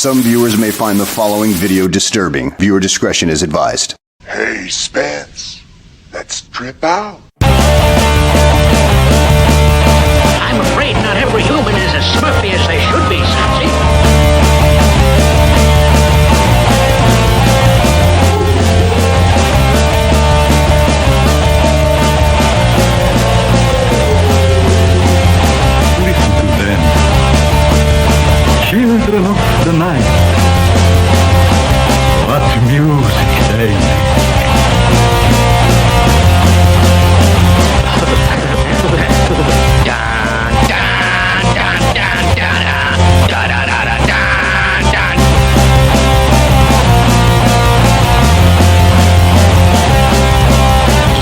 Some viewers may find the following video disturbing. Viewer discretion is advised. Hey, Spence, let's trip out. I'm afraid not every human is as smurfy as they should be, Sassy. Listen to them. Children of the night. What music they make.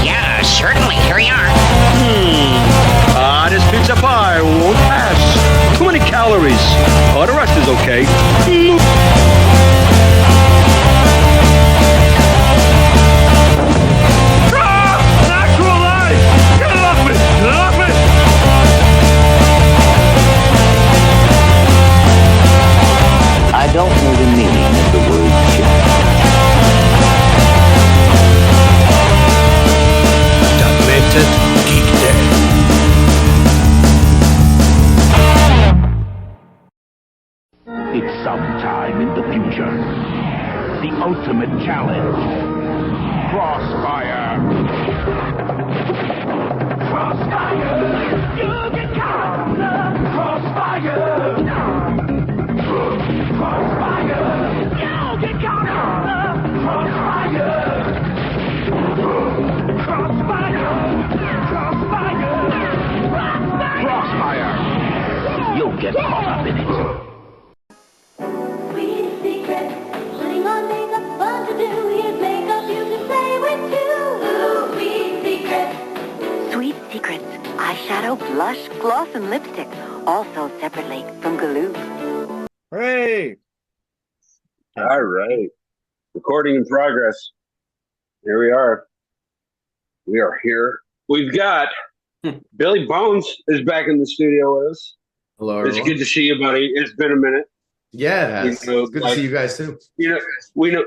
Yeah, certainly. Here we are. This pizza pie won't pass. Too many calories. Oh, the rest is okay. Natural light! Get it off me! Get it off me! I don't know the meaning of the word chip. Documented Geek Day. It's sometime in the future. The ultimate challenge. Crossfire. Crossfire. You get caught. Crossfire. Crossfire. You get caught. Crossfire. Crossfire. Crossfire. Crossfire. You'll get caught up in it. Sweet secret, putting on makeup, fun to do. Here's makeup you can play with too. Ooh, sweet secret. Sweet Secrets, eyeshadow, blush, gloss, and lipstick, all sold separately from Galoob. Hooray! All right. Recording in progress. Here we are. We are here. We've got Billy Bones is back in the studio with us. Hello, It's everyone. good to see you, buddy. It's been a minute. Yeah, it has. You know, It's good like- to see you guys too. You know,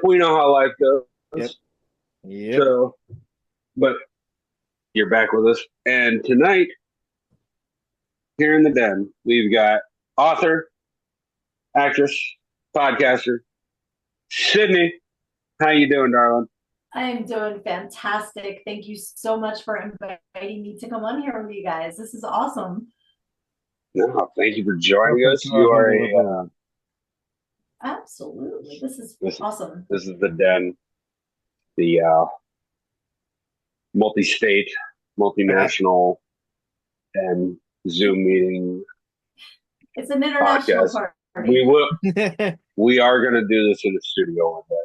we know how life goes. Yep. So, but you're back with us, and tonight here in the den, we've got author, actress, podcaster, Sydnee. How you doing, darling? I'm doing fantastic. Thank you so much for inviting me to come on here with you guys. This is awesome. No, thank you for joining us. You are a. Absolutely. This is awesome. This is the den, the multi-state, multinational, and Zoom meeting. It's an international Podcast. party. We will. We are going to do this in the studio one day.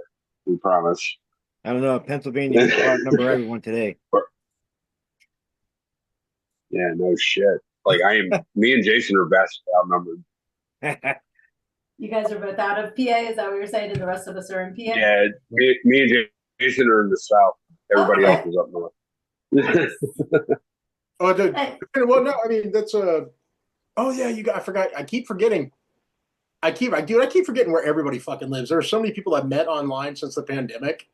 We promise. I don't know. Pennsylvania is outnumber everyone today. Yeah, no shit. Like me and Jason are best outnumbered. You guys are both out of PA. Is that what you're saying? And the rest of us are in PA? Yeah, me and Jason are in the south. Everybody Okay. else is up north. Oh, dude. Hey. Well, no, I mean that's Oh yeah, I forgot. I keep forgetting. I keep forgetting where everybody fucking lives. There are so many people I've met online since the pandemic,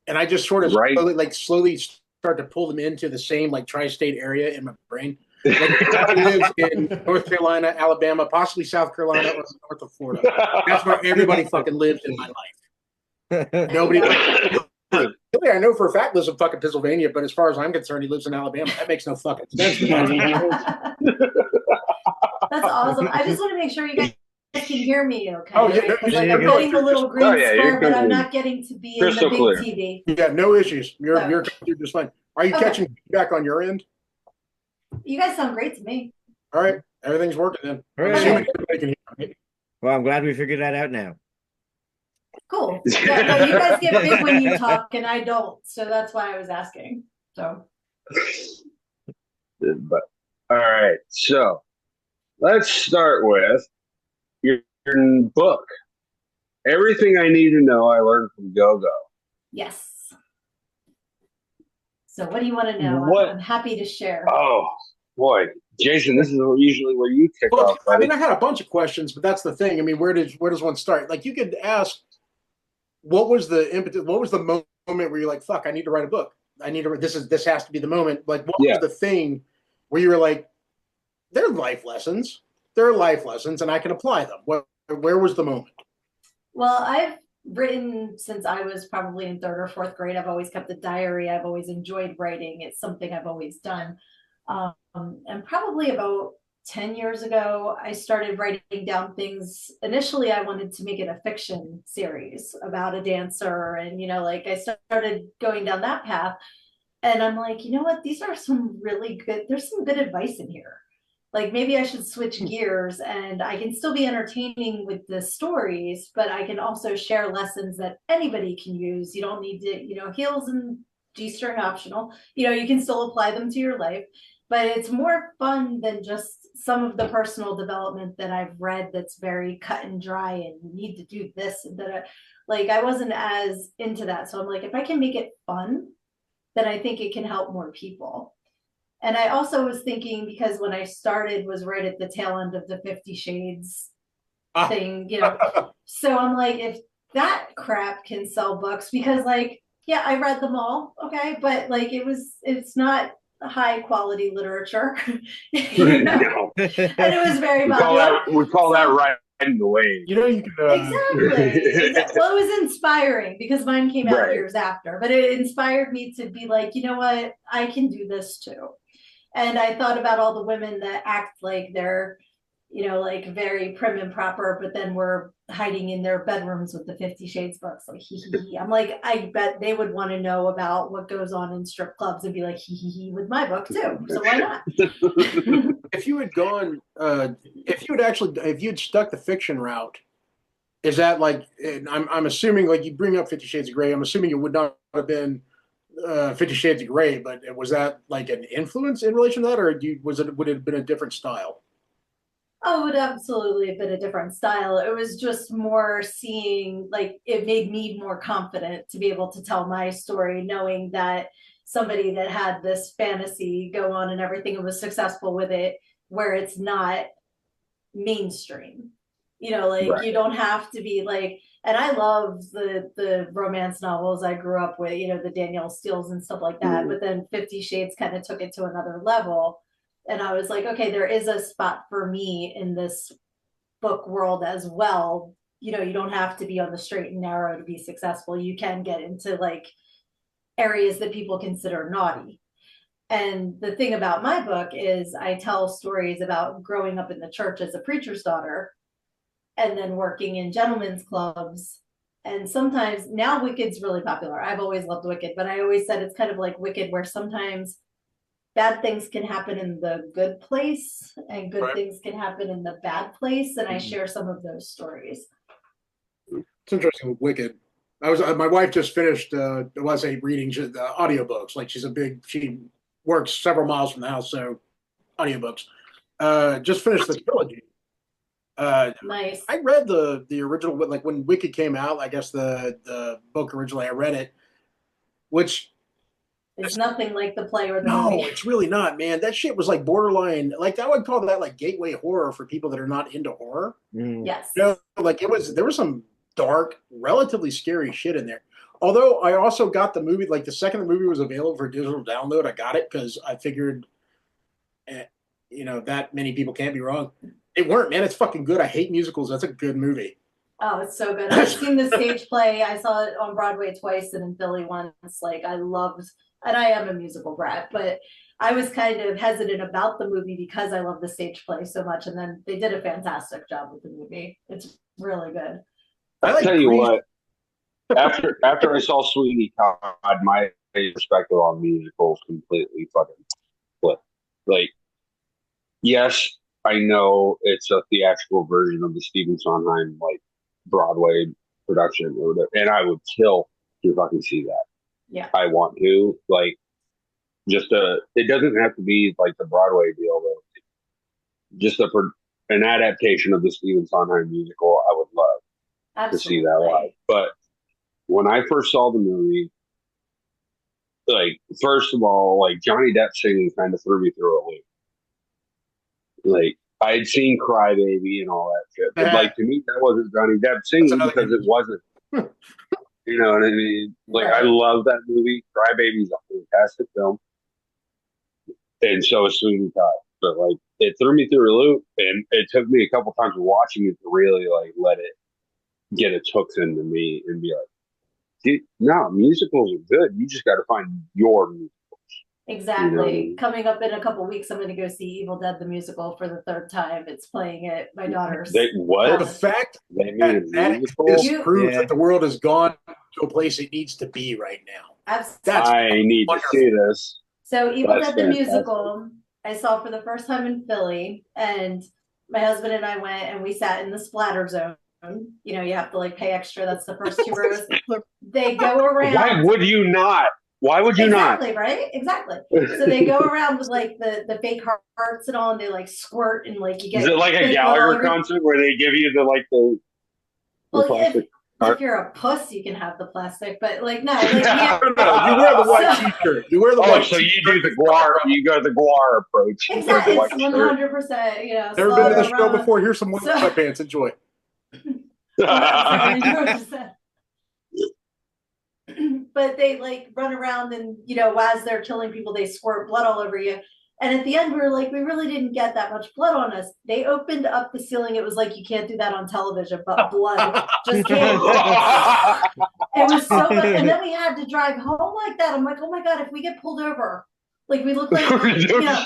and I just sort of Right. slowly start to pull them into the same like tri-state area in my brain. Like everybody lives in North Carolina, Alabama, possibly South Carolina, or north of Florida. That's where everybody fucking lives in my life. Nobody. Billy, I know for a fact lives in fucking Pennsylvania, but as far as I'm concerned, he lives in Alabama. That makes no fucking sense. That's awesome. I just want to make sure you guys can hear me okay. Oh, yeah, Because, yeah, I'm yeah. getting a little green Oh, yeah, you're square, but I'm good. not getting to be in the Crystal big clear. TV. Yeah, no issues. You're So- you're just fine. Are you Okay. catching feedback on your end? You guys sound great to me. All right, everything's working then. Hooray. Assuming everybody can hear me. Well, I'm glad we figured that out now. Cool. Yeah, no, you guys get big when you talk, and I don't. So that's why I was asking. So But all right, so let's start with your book. Everything I Need to Know I Learned from Go-Go. yes. So what do you want to know? What? I'm happy to share. Oh boy, Jason, this is usually where you kick Well, off, I buddy. mean, I had a bunch of questions, but that's the thing. I mean, where does one start? Like, you could ask, what was the impetus? What was the moment where you're like, "Fuck, I need to write a book. I need to. This has to be the moment." Like, what was the thing where you were like, "They're life lessons. They're life lessons, and I can apply them." Where was the moment? Well, I've written since I was probably in third or fourth grade. I've always kept a diary. I've always enjoyed writing. It's something I've always done. And probably about 10 years ago, I started writing down things. Initially, I wanted to make it a fiction series about a dancer. And, like I started going down that path. And I'm like, you know what? These are there's some good advice in here. Like maybe I should switch gears and I can still be entertaining with the stories, but I can also share lessons that anybody can use. You don't need to, heels and G-string optional. You can still apply them to your life, but it's more fun than just some of the personal development that I've read that's very cut and dry and you need to do this and that. Like I wasn't as into that. So I'm like, if I can make it fun, then I think it can help more people. And I also was thinking, because when I started was right at the tail end of the 50 Shades thing, so I'm like, if that crap can sell books, because like, yeah, I read them all, okay, but like it's not high quality literature. No. And it was very we call that riding the wave. You can exactly. Well, it was inspiring because mine came out years after, but it inspired me to be like, you know what, I can do this too. And I thought about all the women that act like they're, like very prim and proper, but then we're hiding in their bedrooms with the 50 Shades books. Like, hee hee hee. I'm like, I bet they would want to know about what goes on in strip clubs and be like, hee hee hee with my book too. So why not? If you had gone, if you'd stuck the fiction route, is that like, I'm assuming, like you bring up 50 Shades of Grey, I'm assuming it would not have been 50 Shades of Grey, but was that like an influence in relation to that, or would it have been a different style? Oh, it would absolutely have been a different style. It was just more seeing, like, it made me more confident to be able to tell my story, knowing that somebody that had this fantasy go on and everything and was successful with it, where it's not mainstream. Like you don't have to be like, and I love the romance novels I grew up with, the Danielle Steeles and stuff like that. But then 50 Shades kind of took it to another level. And I was like, okay, there is a spot for me in this book world as well. You don't have to be on the straight and narrow to be successful. You can get into like areas that people consider naughty. And the thing about my book is I tell stories about growing up in the church as a preacher's daughter and then working in gentlemen's clubs. And sometimes now Wicked's really popular. I've always loved Wicked, but I always said it's kind of like Wicked, where sometimes bad things can happen in the good place and good things can happen in the bad place. And I share some of those stories. It's interesting with Wicked. My wife just finished, reading the audiobooks. Like she works several miles from the house, so audiobooks. Just finished the trilogy. Nice. I read the original, like when Wicked came out. I guess the book originally, I read it, which it's nothing like the play or the movie. No, it's really not, man. That shit was like borderline. Like I would call that like gateway horror for people that are not into horror. Yes. Like there was some dark, relatively scary shit in there. Although I also got the movie, like the second the movie was available for digital download, I got it because I figured, that many people can't be wrong. They weren't, man. It's fucking good. I hate musicals. That's a good movie. Oh, it's so good. I've seen the stage play. I saw it on Broadway twice and in Philly once. Like I loved, and I am a musical brat, but I was kind of hesitant about the movie because I love the stage play so much. And then they did a fantastic job with the movie. It's really good. I'll tell you what, after I saw Sweeney Todd, my perspective on musicals completely fucking flipped. Like, yes, I know it's a theatrical version of the Stephen Sondheim like Broadway production or whatever, and I would kill to fucking see that. Yeah, I want to like it doesn't have to be like the Broadway deal though. Just an adaptation of the Stephen Sondheim musical, I would love to see that live. But when I first saw the movie, like first of all, like Johnny Depp singing kind of threw me through a loop. Like I had seen Crybaby and all that shit, but like to me, that wasn't Johnny Depp That's singing another because it wasn't. You know what I mean? Like I Right. love that movie. Crybaby's a fantastic film, and so is Sweeney Todd. But like it threw me through a loop, and it took me a couple times watching it to really like let it get its hooks into me and be like, dude, no, musicals are good. You just got to find your music. Exactly. You know what I mean? Coming up in a couple weeks, I'm going to go see Evil Dead the musical for the third time. It's playing at my daughter's. They what? The house. fact They made a that musical. exists proves Yeah. that the world has gone to a place it needs to be right now. Absolutely. That's I need wonderful. to see this. So Evil That's Dead the fantastic. musical, I saw for the first time in Philly, and my husband and I went and we sat in the splatter zone. You know, you have to like pay extra. That's the first 2 rows. They go around. Why would you not? Why would you exactly, right? Exactly. So they go around with like the fake hearts and all, and they like squirt and like you get. Is it like a fake blood all Gallagher over you. concert where they give you the Well, plastic if you're a puss, you can have the plastic, but like no, like, yeah. No, you wear the white t-shirt. You wear the white so you t-shirt. do the guar. You go the guar approach. You wear Exactly, the white it's shirt. 100%. You know, Never been to the slaughter show around. before. Here's some white So- sweatpants. Enjoy. But they like run around and you know as they're killing people they squirt blood all over you, and at the end we were like we really didn't get that much blood on us. They opened up the ceiling. It was like you can't do that on television, but blood just came. It was so much, and then we had to drive home like that. I'm like, oh my god, if we get pulled over, like we look like you know.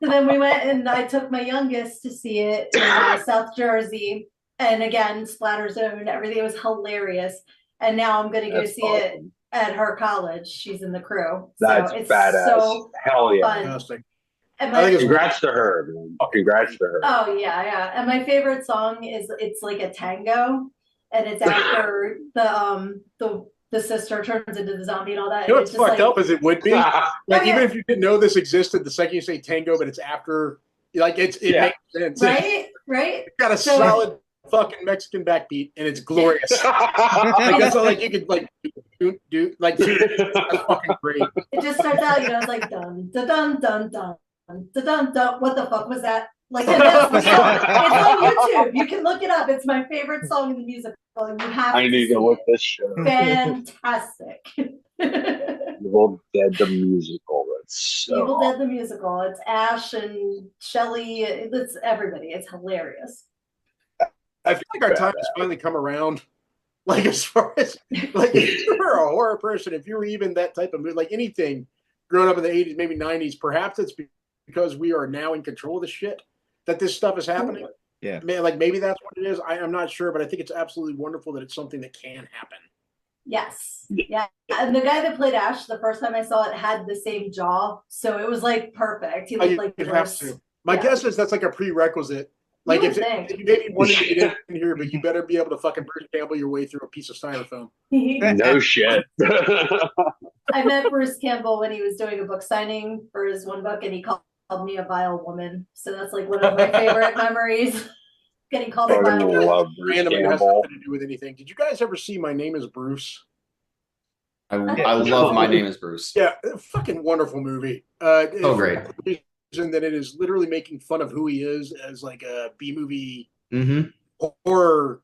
So then we went and I took my youngest to see it in South Jersey, and again splatter zone, everything. It was hilarious. And now I'm going to go see it at her college. She's in the crew. That's so it's badass. So hell yeah. Fantastic. And I think it's Congrats to her, man. Congrats to her. Oh yeah, yeah. And my favorite song is it's like a tango, and it's after the sister turns into the zombie and all that. You know It's what's just fucked up as it would be? Like yeah. even if you didn't know this existed, the second you say tango, but it's after, like it makes sense. Right, right. It's got a solid fucking Mexican backbeat, and it's glorious. Like that's all like you could like do like that's fucking great. It just starts out, you know, it's like dun dun dun dun dun dun dun dun. What the fuck was that? Like and that's the song. It's on YouTube. You can look it up. It's my favorite song in the musical. You have I need to look this shit up. Fantastic. Evil Dead the musical. That's so Evil Dead the musical. It's Ash and Shelley. It's everybody. It's hilarious. I feel like our time has finally come around. Like as far as like if you were a horror person, if you were even that type of movie, like anything growing up in the 80s, maybe 90s, perhaps it's because we are now in control of the shit that this stuff is happening. Yeah. Like maybe that's what it is. I'm not sure, but I think it's absolutely wonderful that it's something that can happen. Yes. Yeah. And the guy that played Ash, the first time I saw it, had the same jaw. So it was like perfect. He looked like you'd have Bruce. to. My guess is that's like a prerequisite. Like You if would think. you maybe wanted to get in here, but you better be able to fucking Bruce Campbell your way through a piece of styrofoam. no shit. I met Bruce Campbell when he was doing a book signing for his one book, and he called me a vile woman. So that's like one of my favorite memories. Getting called a vile woman. love Bruce Random, it has Campbell. nothing to do with anything. Did you guys ever see My Name is Bruce? I love My Name is Bruce. Yeah, fucking wonderful movie. Oh, great. Reason that it is literally making fun of who he is as like a B-movie Mm-hmm. horror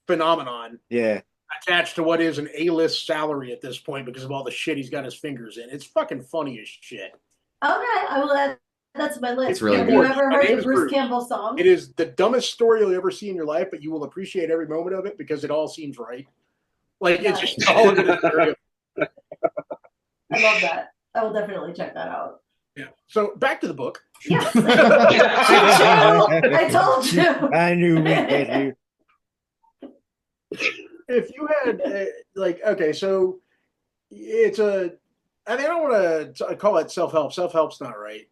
phenomenon. Yeah. Attached to what is an A-list salary at this point because of all the shit he's got his fingers in. It's fucking funny as shit. Okay, I will add that's my list. It's really Have good. you ever My heard Name the is Bruce Bruce. Campbell song? It is the dumbest story you'll ever see in your life, but you will appreciate every moment of it because it all seems right. Like it's just all of it is very. I love that. I will definitely check that out. Yeah. So back to the book. Yes. I told you. I knew we'd get you. If you had like okay, so it's a. I mean, I don't want to call it self-help. Self-help's not right.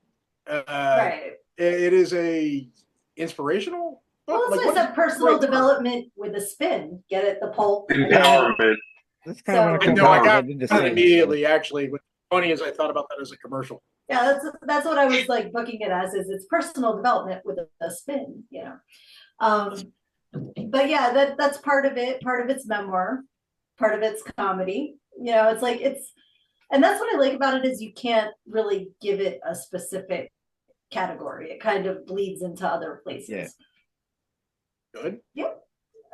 Right. It is a inspirational book. Well, it's Like, like a personal development with a spin. Get it? The pulp. Empowerment. That's kind of what I I know I got did the it same. immediately. Actually, what's funny is I thought about that as a commercial. Yeah, that's what I was like booking it as. Is it's personal development with a spin. You know. But yeah, that's part of it. Part of it's memoir. Part of it's comedy. You know, it's like it's, and that's what I like about it is you can't really give it a specific category. It kind of bleeds into other places. Yeah. Good. Yep.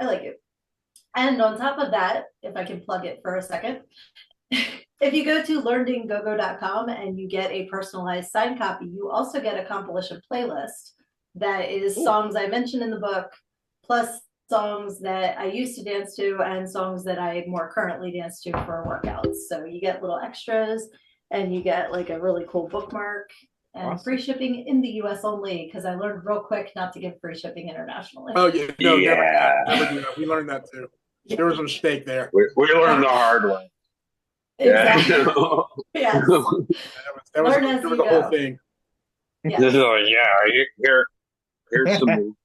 I like it. And on top of that, if I can plug it for a second, if you go to learnedingogo.com and you get a personalized signed copy, you also get a compilation playlist that is songs I mentioned in the book, plus songs that I used to dance to and songs that I more currently dance to for workouts. So you get little extras and you get like a really cool bookmark and free shipping in the US only, because I learned real quick not to give free shipping internationally. Oh, yeah. No, never do that. We learned that too. There was a mistake there. We learned the hard way. Exactly. Yeah. Yes. That was Learn as you the go. whole thing. Yes. This is like, here's some.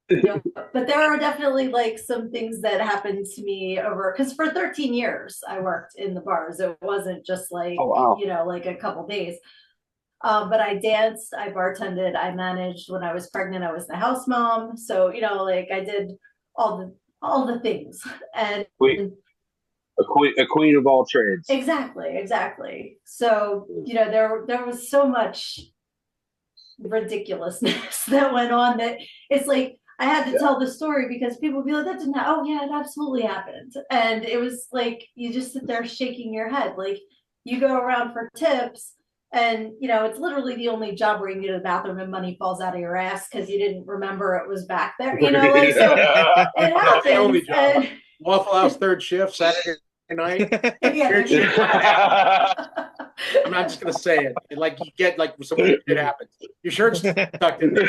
Yeah, but there are definitely like some things that happened to me over, because for 13 years I worked in the bars. It wasn't just like, like a couple days. But I danced, I bartended, I managed. When I was pregnant, I was the house mom. So, like I did all the things. And a queen of all trades. Exactly. So, there was so much ridiculousness that went on that it's like I had to tell the story because people would be like, that didn't happen. Oh yeah, it absolutely happened. And it was like you just sit there shaking your head. Like you go around for tips and it's literally the only job where you can go to the bathroom and money falls out of your ass because you didn't remember it was back there. Like so it happens. The only job. Waffle House third shift Saturday night. I'm not just gonna say it. Like you get like something it happens. Your shirt's stuck in there.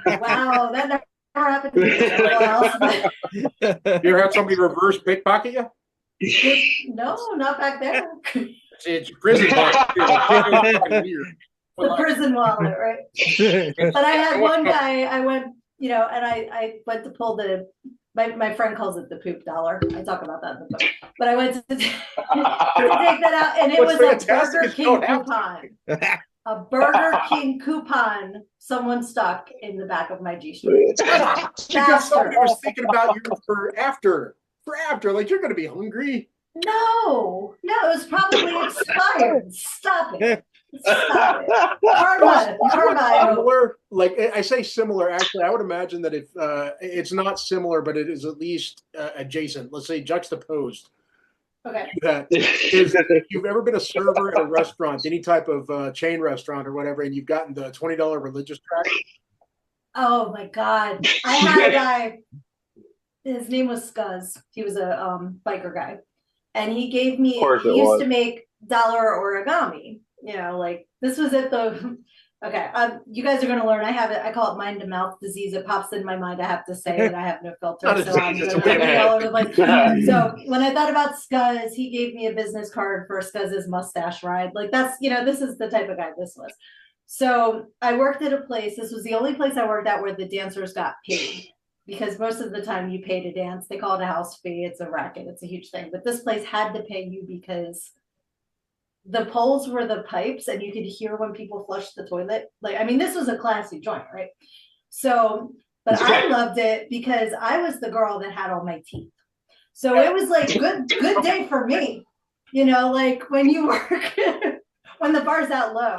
Wow, that never happened to me. You ever had somebody reverse pickpocket you? No, not back there. It's prison wallet. The prison wallet, right? But I had one guy. I went, and I went to pull the. My friend calls it the poop dollar. I talk about that in the book. But I went to take that out, and it was a Burger King coupon. A Burger King coupon someone stuck in the back of my G-string. Because somebody was thinking about you for after. Like, you're going to be hungry. No, it was probably expired. Stop it. Karma. Like I say similar, actually, I would imagine that if it's not similar, but it is at least adjacent, let's say juxtaposed. Okay. If you've ever been a server at a restaurant, any type of chain restaurant or whatever, and you've gotten the $20 religious track. Oh my God. I had a guy, his name was Scuzz. He was a biker guy. And he gave me, he used to make dollar origami. Like this was at the, okay, you guys are going to learn. I have it. I call it mind to mouth disease. It pops in my mind. I have to say it. I have no filter. So I'm going to be all over the place. So when I thought about Scuzz, he gave me a business card for Scuzz's mustache ride. Like that's, this is the type of guy this was. So I worked at a place. This was the only place I worked at where the dancers got paid. Because most of the time you pay to dance. They call it a house fee. It's a racket. It's a huge thing. But this place had to pay you because the poles were the pipes and you could hear when people flushed the toilet. Like, I mean, this was a classy joint, right? So, but I loved it because I was the girl that had all my teeth. So it was like good day for me. Like when you work, when the bar's out low,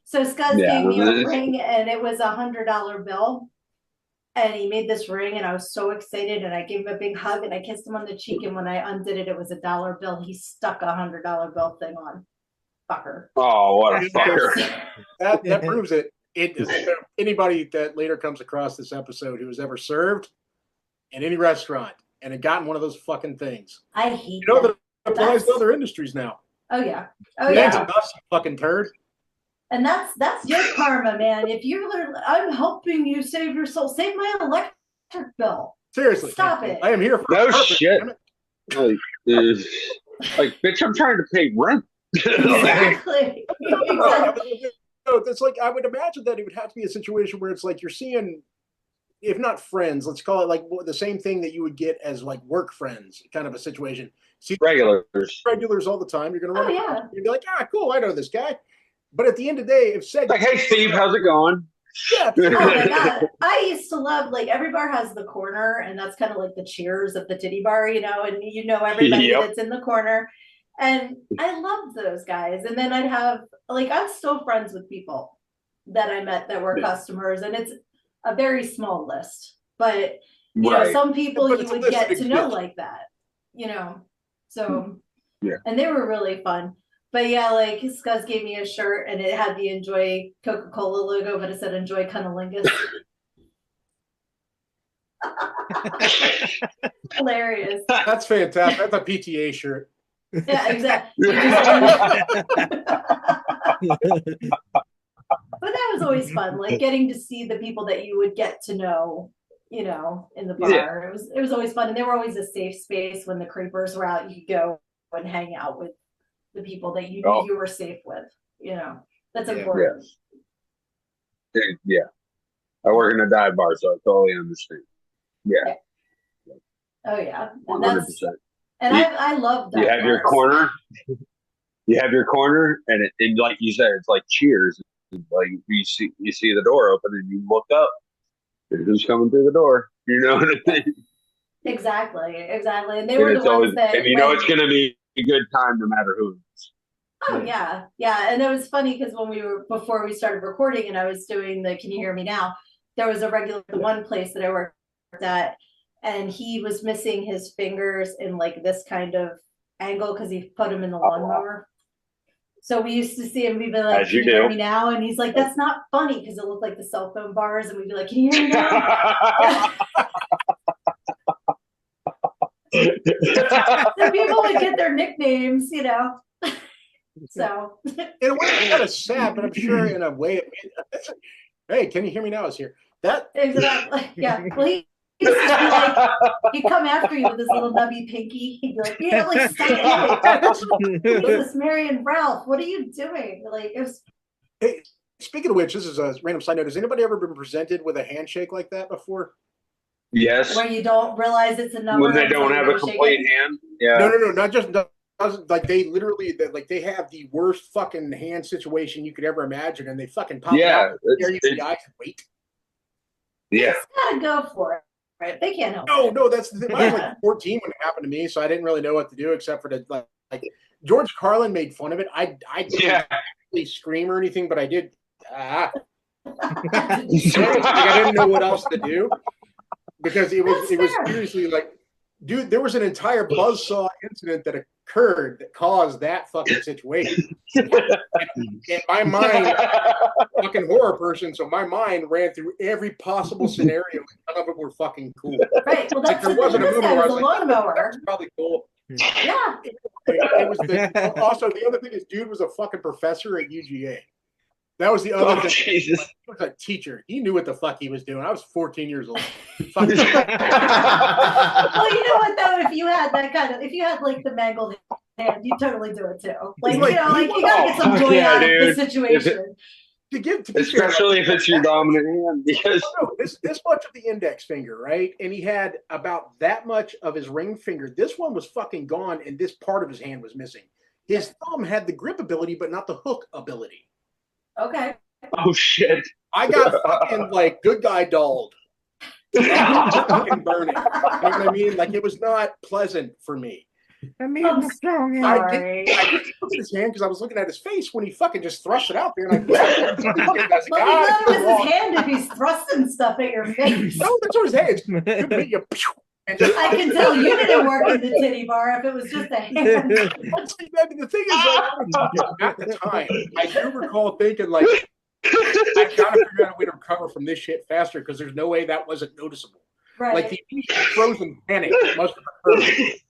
So Scuzz gave me a ring and it was $100 bill. And he made this ring and I was so excited and I gave him a big hug and I kissed him on the cheek. And when I undid it, it was $1 bill. He stuck a $100 bill thing on. Fucker. Oh, what a fucker. That proves it. Anybody that later comes across this episode who has ever served in any restaurant and had gotten one of those fucking things. I hate that applies to other industries now. Oh, yeah. Oh, yeah. Fucking turd. And that's your karma, man. If you're literally, I'm helping you save your soul. Save my electric bill. Seriously. Stop it. I am here for no shit. Like, bitch, I'm trying to pay rent. Exactly. It's like, I would imagine that it would have to be a situation where it's like you're seeing, if not friends, let's call it like the same thing that you would get as like work friends kind of a situation. See, regulars all the time. You're going to run you'd be like, cool, I know this guy. But at the end of the day, if said like, hey Steve, how's it going? Yeah. Oh my God. I used to love, like, every bar has the corner, and that's kind of like the cheers of the titty bar, and everybody that's in the corner. And I loved those guys. And then I'd have, like, I'm still friends with people that I met that were customers, and it's a very small list. But, you know, some people you would get to know like that, you know. So, and they were really fun. But yeah, like, Scuzz gave me a shirt, and it had the Enjoy Coca-Cola logo, but it said Enjoy Cunnilingus. Hilarious. That's fantastic. That's a PTA shirt. Yeah, exactly. But that was always fun, like getting to see the people that you would get to know, you know, in the bar. Yeah. It was always fun, and they were always a safe space. When the creepers were out, you could go and hang out with the people that you knew you were safe with. You know, that's important. Yeah. I work in a dive bar, so I totally understand. Yeah. Oh yeah, 100%. And I love that. You have your corner. You have your corner, and it, like you said, it's like Cheers. Like you see the door open, and you look up, and who's coming through the door? You know what I mean? Exactly. And they were the ones that, and you know it's going to be a good time no matter who. Oh yeah. And it was funny because before we started recording, and I was doing the "Can you hear me now?" There was a regular one place that I worked at. And he was missing his fingers in like this kind of angle because he put them in the lawnmower. So we used to see him, we'd be like, "Can you hear me now?" And he's like, "That's not funny," because it looked like the cell phone bars. And we'd be like, "Can you hear me now?" So people would get their nicknames, you know. So in a way, it's kind of sad, but I'm sure in a way, hey, can you hear me now? Is here that exactly? Yeah. Well, he'd come after you with his little nubby pinky. He'd be like, "Yeah, like stop it. This Mary and Ralph, what are you doing?" Like it was. Hey, speaking of which, this is a random side note. Has anybody ever been presented with a handshake like that before? Yes. Where you don't realize it's a number. When they don't have a complete hand. Yeah. No. Not just like they literally like they have the worst fucking hand situation you could ever imagine, and they fucking pop out. There you the eyes and wait. Yeah. You just gotta go for it. Right, they can't help. No, that's the thing. I was like 14 when it happened to me, so I didn't really know what to do except for to like George Carlin made fun of it. I didn't really scream or anything, but I did. Like, I didn't know what else to do because it was seriously like, dude, there was an entire buzzsaw incident that occurred that caused that fucking situation. And my mind, fucking horror person, so my mind ran through every possible scenario. None of them were fucking cool. Right. Well, that's like, there wasn't a movie where I was like, lawnmower. That's probably cool. Yeah. It was also, the other thing is, dude was a fucking professor at UGA. That was the other thing. Jesus. He was a teacher. He knew what the fuck he was doing. I was 14 years old. Well, you know what though? If you had like the mangled hand, you totally do it too. Like you know, like you gotta get some joy out of the situation. Especially if it's your dominant hand, because this much of the index finger, right? And he had about that much of his ring finger. This one was fucking gone, and this part of his hand was missing. His thumb had the grip ability, but not the hook ability. Okay. Oh shit! I got fucking like good guy dolled. Fucking burning. You know what I mean? Like it was not pleasant for me. I mean, I'm strong. I didn't look at his hand because I was looking at his face when he fucking just thrust it out there. And I well, you know it was his hand if he's thrusting stuff at your face. No, that's what his hand. I can tell you didn't work in the titty bar if it was just a hand. The thing is, at the time, I do recall thinking, like, I gotta figure out a way to recover from this shit faster because there's no way that wasn't noticeable. Right. Like the frozen panic must have occurred.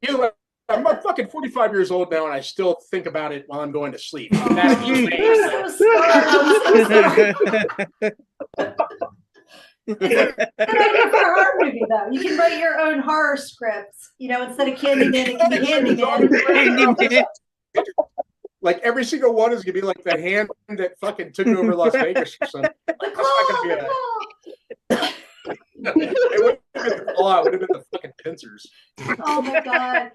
You know, I'm fucking 45 years old now, and I still think about it while I'm going to sleep. It's a good idea for a horror movie, though. You can write your own horror scripts. You know, instead of Candyman, it can be Handyman. Like every single one is gonna be like the hand that fucking took over Las Vegas or something. Like, it would have been the claw. It would have been the fucking pincers. Oh my god!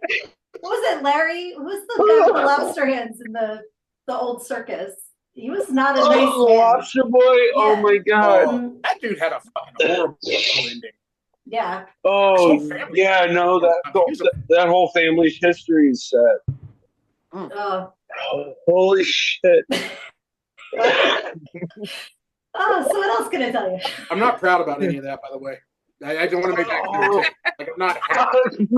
What was it, Larry? Who's the guy with the lobster hands in the old circus? He was not a nice man. Lobster boy! Yeah. Oh my god! That dude had a fucking horrible ending. Yeah. Oh, yeah, no, that whole family's history is set. Oh. Holy shit. Oh, so what else can I tell you? I'm not proud about any of that, by the way. I don't want to make that clear too. Like, I'm not happy.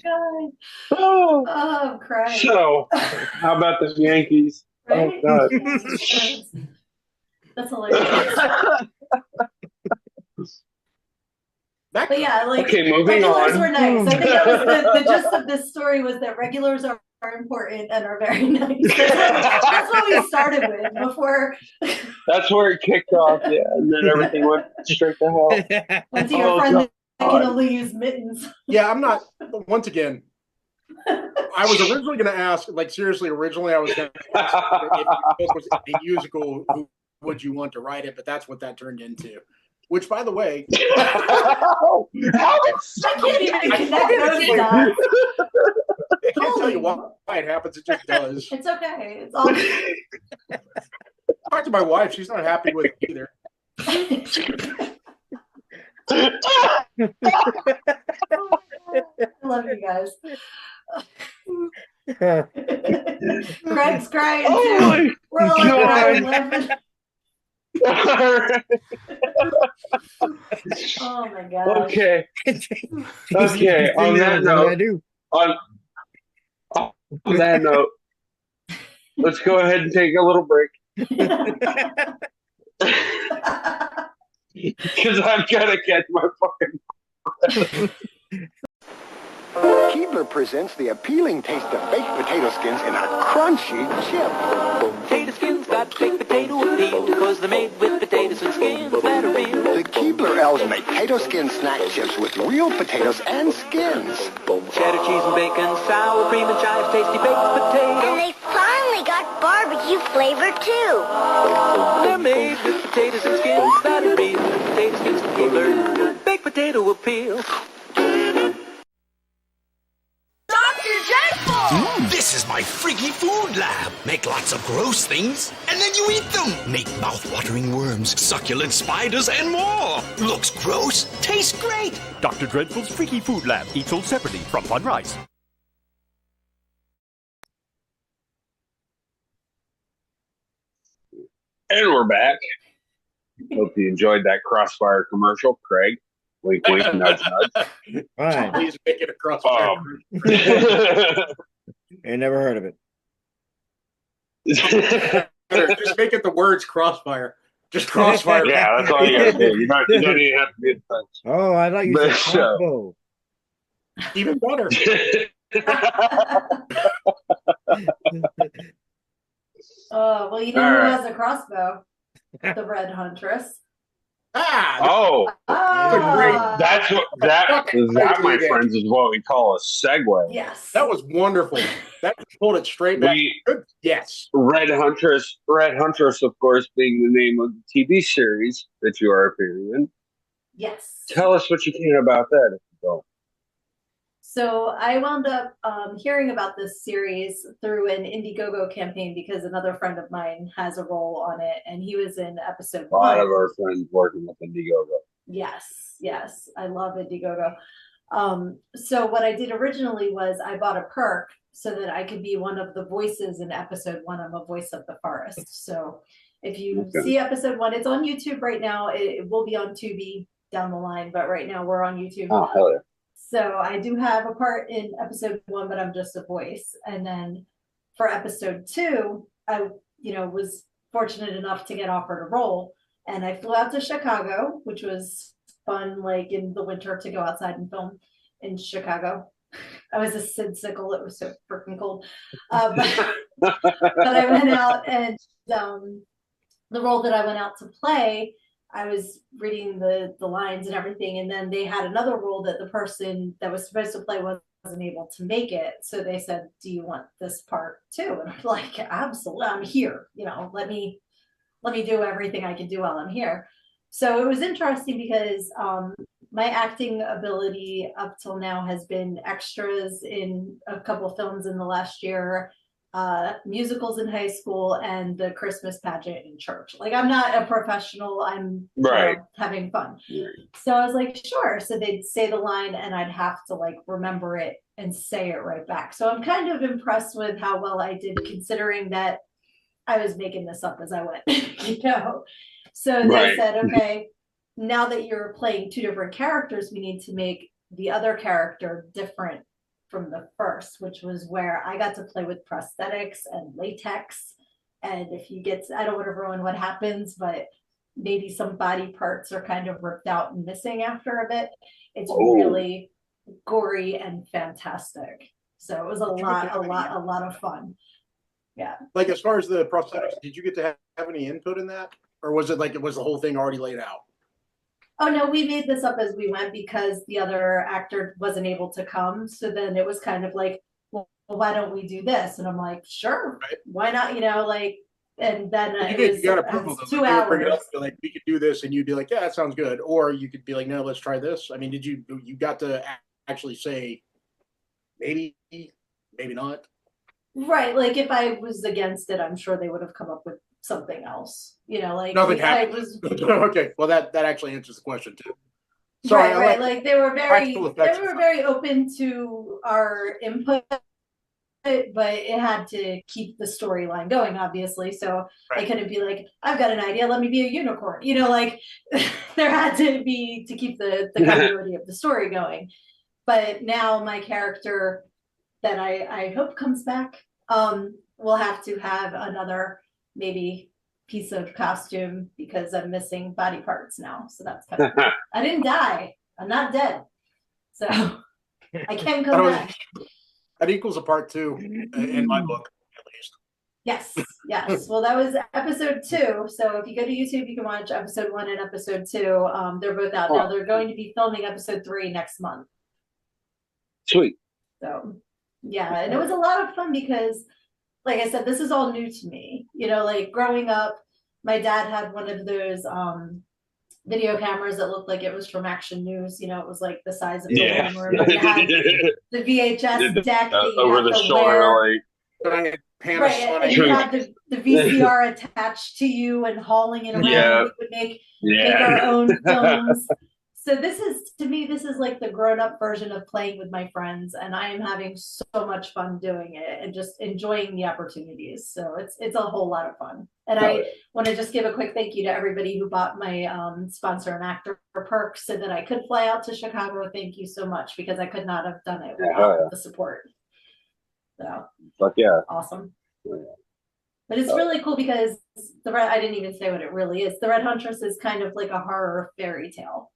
God. Oh, I'm crying. so, how about the Yankees? Right? Oh, God. That's hilarious. But yeah, like Okay, moving regulars on. were nice. I think that was the gist of this story was that regulars are important and are very nice. That's what we started with before. That's where it kicked off, yeah, and then everything went straight to hell. Went to your friend that can only use mittens. Yeah, I'm not. Once again, I was originally going to ask, like seriously, originally I was going to ask if this was a musical, who would you want to write it? But that's what that turned into. Which, by the way, I can't even connect those dots. I can't tell you why it happens. It just does. It's okay. It's all. Talk to my wife. She's not happy with it either. I love you guys. Craig's crying too. We're all crying, laughing. Oh my god. Okay. Okay. On that note, let's go ahead and take a little break. Because I've got to catch my fucking. Keebler presents the appealing taste of baked potato skins in a crunchy chip. Potato skins got baked potato appeal because they're made with potatoes and skins that are real. The Keebler elves make potato skin snack chips with real potatoes and skins. Cheddar cheese and bacon, sour cream and chives, tasty baked potato. And they finally got barbecue flavor too. They're made with potatoes and skins that are real. Potato skins from Keebler, baked potato appeal. This is my freaky food lab. Make lots of gross things, and then you eat them. Make mouth-watering worms, succulent spiders, and more. Looks gross, tastes great. Dr. Dreadful's Freaky Food Lab. Eat sold separately from Fun Rice. And we're back. Hope you enjoyed that Crossfire commercial, Craig. Wink, wink, nudge, nudge. Fine. Please make it a Crossfire. I never heard of it. Just make it the words Crossfire. Just Crossfire. Yeah, that's all you gotta do. You don't even have to be in touch. Oh, I thought you said crossbow. Even better. Oh, well, you know who has a crossbow? The Red Huntress. Oh, that's what that, my friends, is what we call a segue. Yes, that was wonderful. That pulled it straight back. Yes, Red Huntress, of course, being the name of the TV series that you are appearing in. Yes. Tell us what you can about that, if you don't. So I wound up hearing about this series through an Indiegogo campaign because another friend of mine has a role on it, and he was in episode 1. A lot of our friends working with Indiegogo. Yes, I love Indiegogo. So what I did originally was I bought a perk so that I could be one of the voices in episode 1. I'm a voice of the forest. So if you see episode 1, it's on YouTube right now. It will be on Tubi down the line, but right now we're on YouTube. Oh, hell yeah. So I do have a part in episode 1, but I'm just a voice. And then for episode 2, I, was fortunate enough to get offered a role, and I flew out to Chicago, which was fun, like in the winter to go outside and film in Chicago. I was a Sid Sickle. It was so freaking cold. But I went out, and the role that I went out to play, I was reading the lines and everything, and then they had another role that the person that was supposed to play wasn't able to make it. So they said, "Do you want this part too?" And I'm like, "Absolutely, I'm here. Let me do everything I can do while I'm here." So it was interesting because my acting ability up till now has been extras in a couple films in the last year, musicals in high school and the Christmas pageant in church. Like, I'm not a professional. I'm Right. having fun. So I was like, sure. So they'd say the line and I'd have to like remember it and say it right back. So I'm kind of impressed with how well I did, considering that I was making this up as I went, So they said, okay, now that you're playing two different characters, we need to make the other character different from the first, which was where I got to play with prosthetics and latex. And if you get, I don't want to ruin what happens, but maybe some body parts are kind of ripped out and missing after a bit. It's really gory and fantastic. So it was a lot of fun. Yeah. Like, as far as the prosthetics, did you get to have any input in that? Or was it like, it was the whole thing already laid out? Oh no, we made this up as we went because the other actor wasn't able to come. So then it was kind of like, well, why don't we do this? And I'm like, sure, why not? And then you got approval, 2 hours. Like, we could do this, and you'd be like, yeah, that sounds good. Or you could be like, no, let's try this. I mean, did you got to actually say maybe not? Right. Like, if I was against it, I'm sure they would have come up with something else. Nothing happened. Okay, well, that actually answers the question too. Sorry, right. Like, they were very open to our input, but it had to keep the storyline going, obviously. So I couldn't be like, I've got an idea, let me be a unicorn. There had to be, to keep the continuity of the story going. But now my character that I hope comes back will have to have another maybe piece of costume because I'm missing body parts now. So that's kind of cool. I didn't die. I'm not dead. So I can come back. That equals a part 2 in my book, at least. Yes. Well, that was episode 2. So if you go to YouTube, you can watch episode 1 and episode 2. They're both out now. They're going to be filming episode 3 next month. Sweet. So yeah, and it was a lot of fun because, like I said, this is all new to me. Like, growing up, my dad had one of those video cameras that looked like it was from Action News. It was like the size of the living room. It had the VHS deck that you over had the to shoulder, wear. Right, and you had the VCR attached to you and hauling it around. Yeah. We would make our own films. So this is, to me, this is like the grown-up version of playing with my friends, and I am having so much fun doing it and just enjoying the opportunities. So it's a whole lot of fun. And I want to just give a quick thank you to everybody who bought my sponsor and actor perk so that I could fly out to Chicago. Thank you so much, because I could not have done it without the support. So awesome. But it's really cool because I didn't even say what it really is. The Red Huntress is kind of like a horror fairy tale.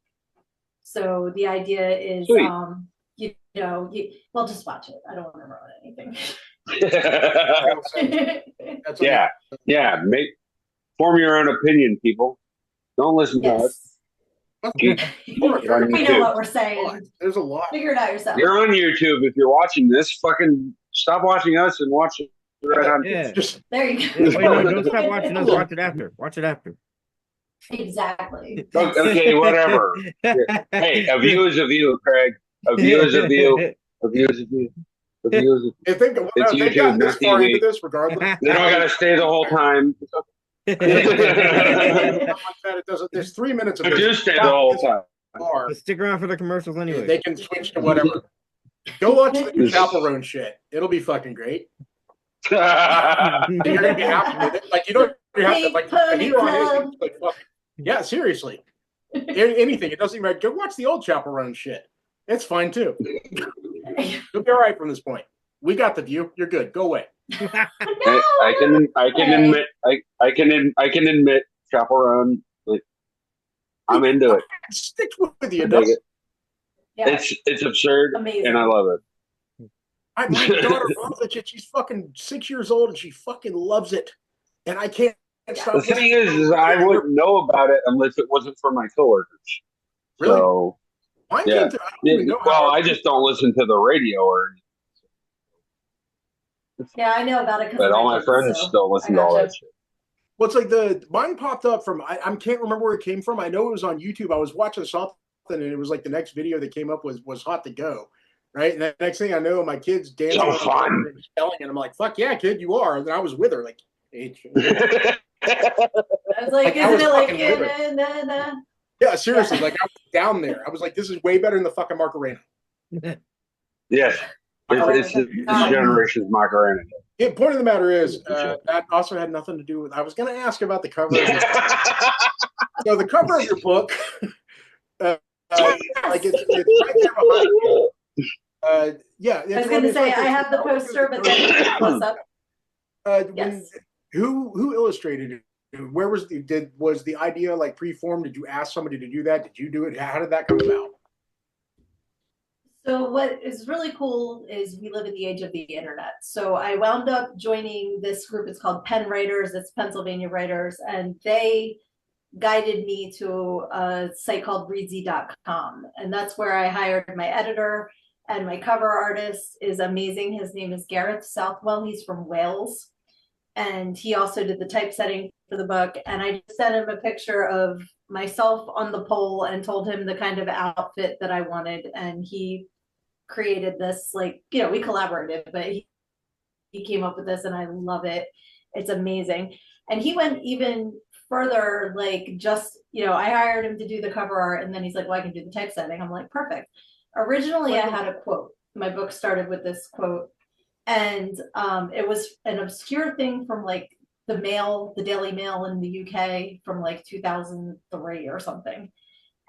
So the idea is, well, just watch it. I don't want to ruin anything. Form your own opinion, people. Don't listen to us. We know what we're saying. There's a lot. Figure it out yourself. You're on YouTube. If you're watching this, fucking stop watching us and watch it. There you go. Wait, no, don't stop watching us. Watch it after. Watch it after. Exactly. Okay, whatever. Hey, a view is a view, Craig. A view is a view. A view is a view. A view is a view. It's YouTube, not TV. This, regardless. They don't got to stay the whole time. It doesn't. There's 3 minutes of I do stay the whole time. Just stick around for the commercials anyway. They can switch to whatever. Go watch the Chaperone shit. It'll be fucking great. You're gonna be happy with it. Like, you don't have to, like, a hero on it, like, fucking, yeah, seriously. Anything. It doesn't even matter. Go watch the old Chaperone shit. It's fine too. You'll be all right from this point. We got the view. You're good. Go away. I can admit Chaperone. I'm into it. Stick with you. It's absurd. Amazing. And I love it. My daughter loves it. She's fucking 6 years old and she fucking loves it. And I can't stop. The thing is I wouldn't know about it unless it wasn't for my coworkers. Really? So, mine came through. I don't even know I just don't listen to the radio or anything. Yeah, I know about it. But all my friends still listen to all that shit. Well, it's like mine popped up from, I can't remember where it came from. I know it was on YouTube. I was watching something and it was like the next video that came up was Hot to Go. right? And the next thing I know, my kid's dancing So on fun. and yelling, and I'm like, "Fuck yeah, kid, you are!" And I was with her, like, hey, I was like, I was isn't it like, fucking with her. nah. Yeah, seriously, like I was down there. I was like, "This is way better than the fucking Macarena." Yes. It's this generation's Macarena. Yeah, point of the matter is that also had nothing to do with. I was going to ask about the cover. Of your so the cover of your book, like it's right there behind you. Yeah, I was going to say I have the poster, but then close up. Yes. Who illustrated it? Where was the idea like preformed? Did you ask somebody to do that? Did you do it? How did that come about? So what is really cool is we live in the age of the internet. So I wound up joining this group. It's called Penn Writers. It's Pennsylvania Writers, and they guided me to a site called readsy.com, and that's where I hired my editor. And my cover artist is amazing. His name is Gareth Southwell. He's from Wales. And he also did the typesetting for the book. And I just sent him a picture of myself on the pole and told him the kind of outfit that I wanted. And he created this, like, you know, we collaborated, but he came up with this and I love it. It's amazing. And he went even further, like, just, you know, I hired him to do the cover art and then he's like, well, I can do the typesetting. I'm like, perfect. Originally, I had a quote. My book started with this quote. And it was an obscure thing from like the Daily Mail in the UK from like 2003 or something.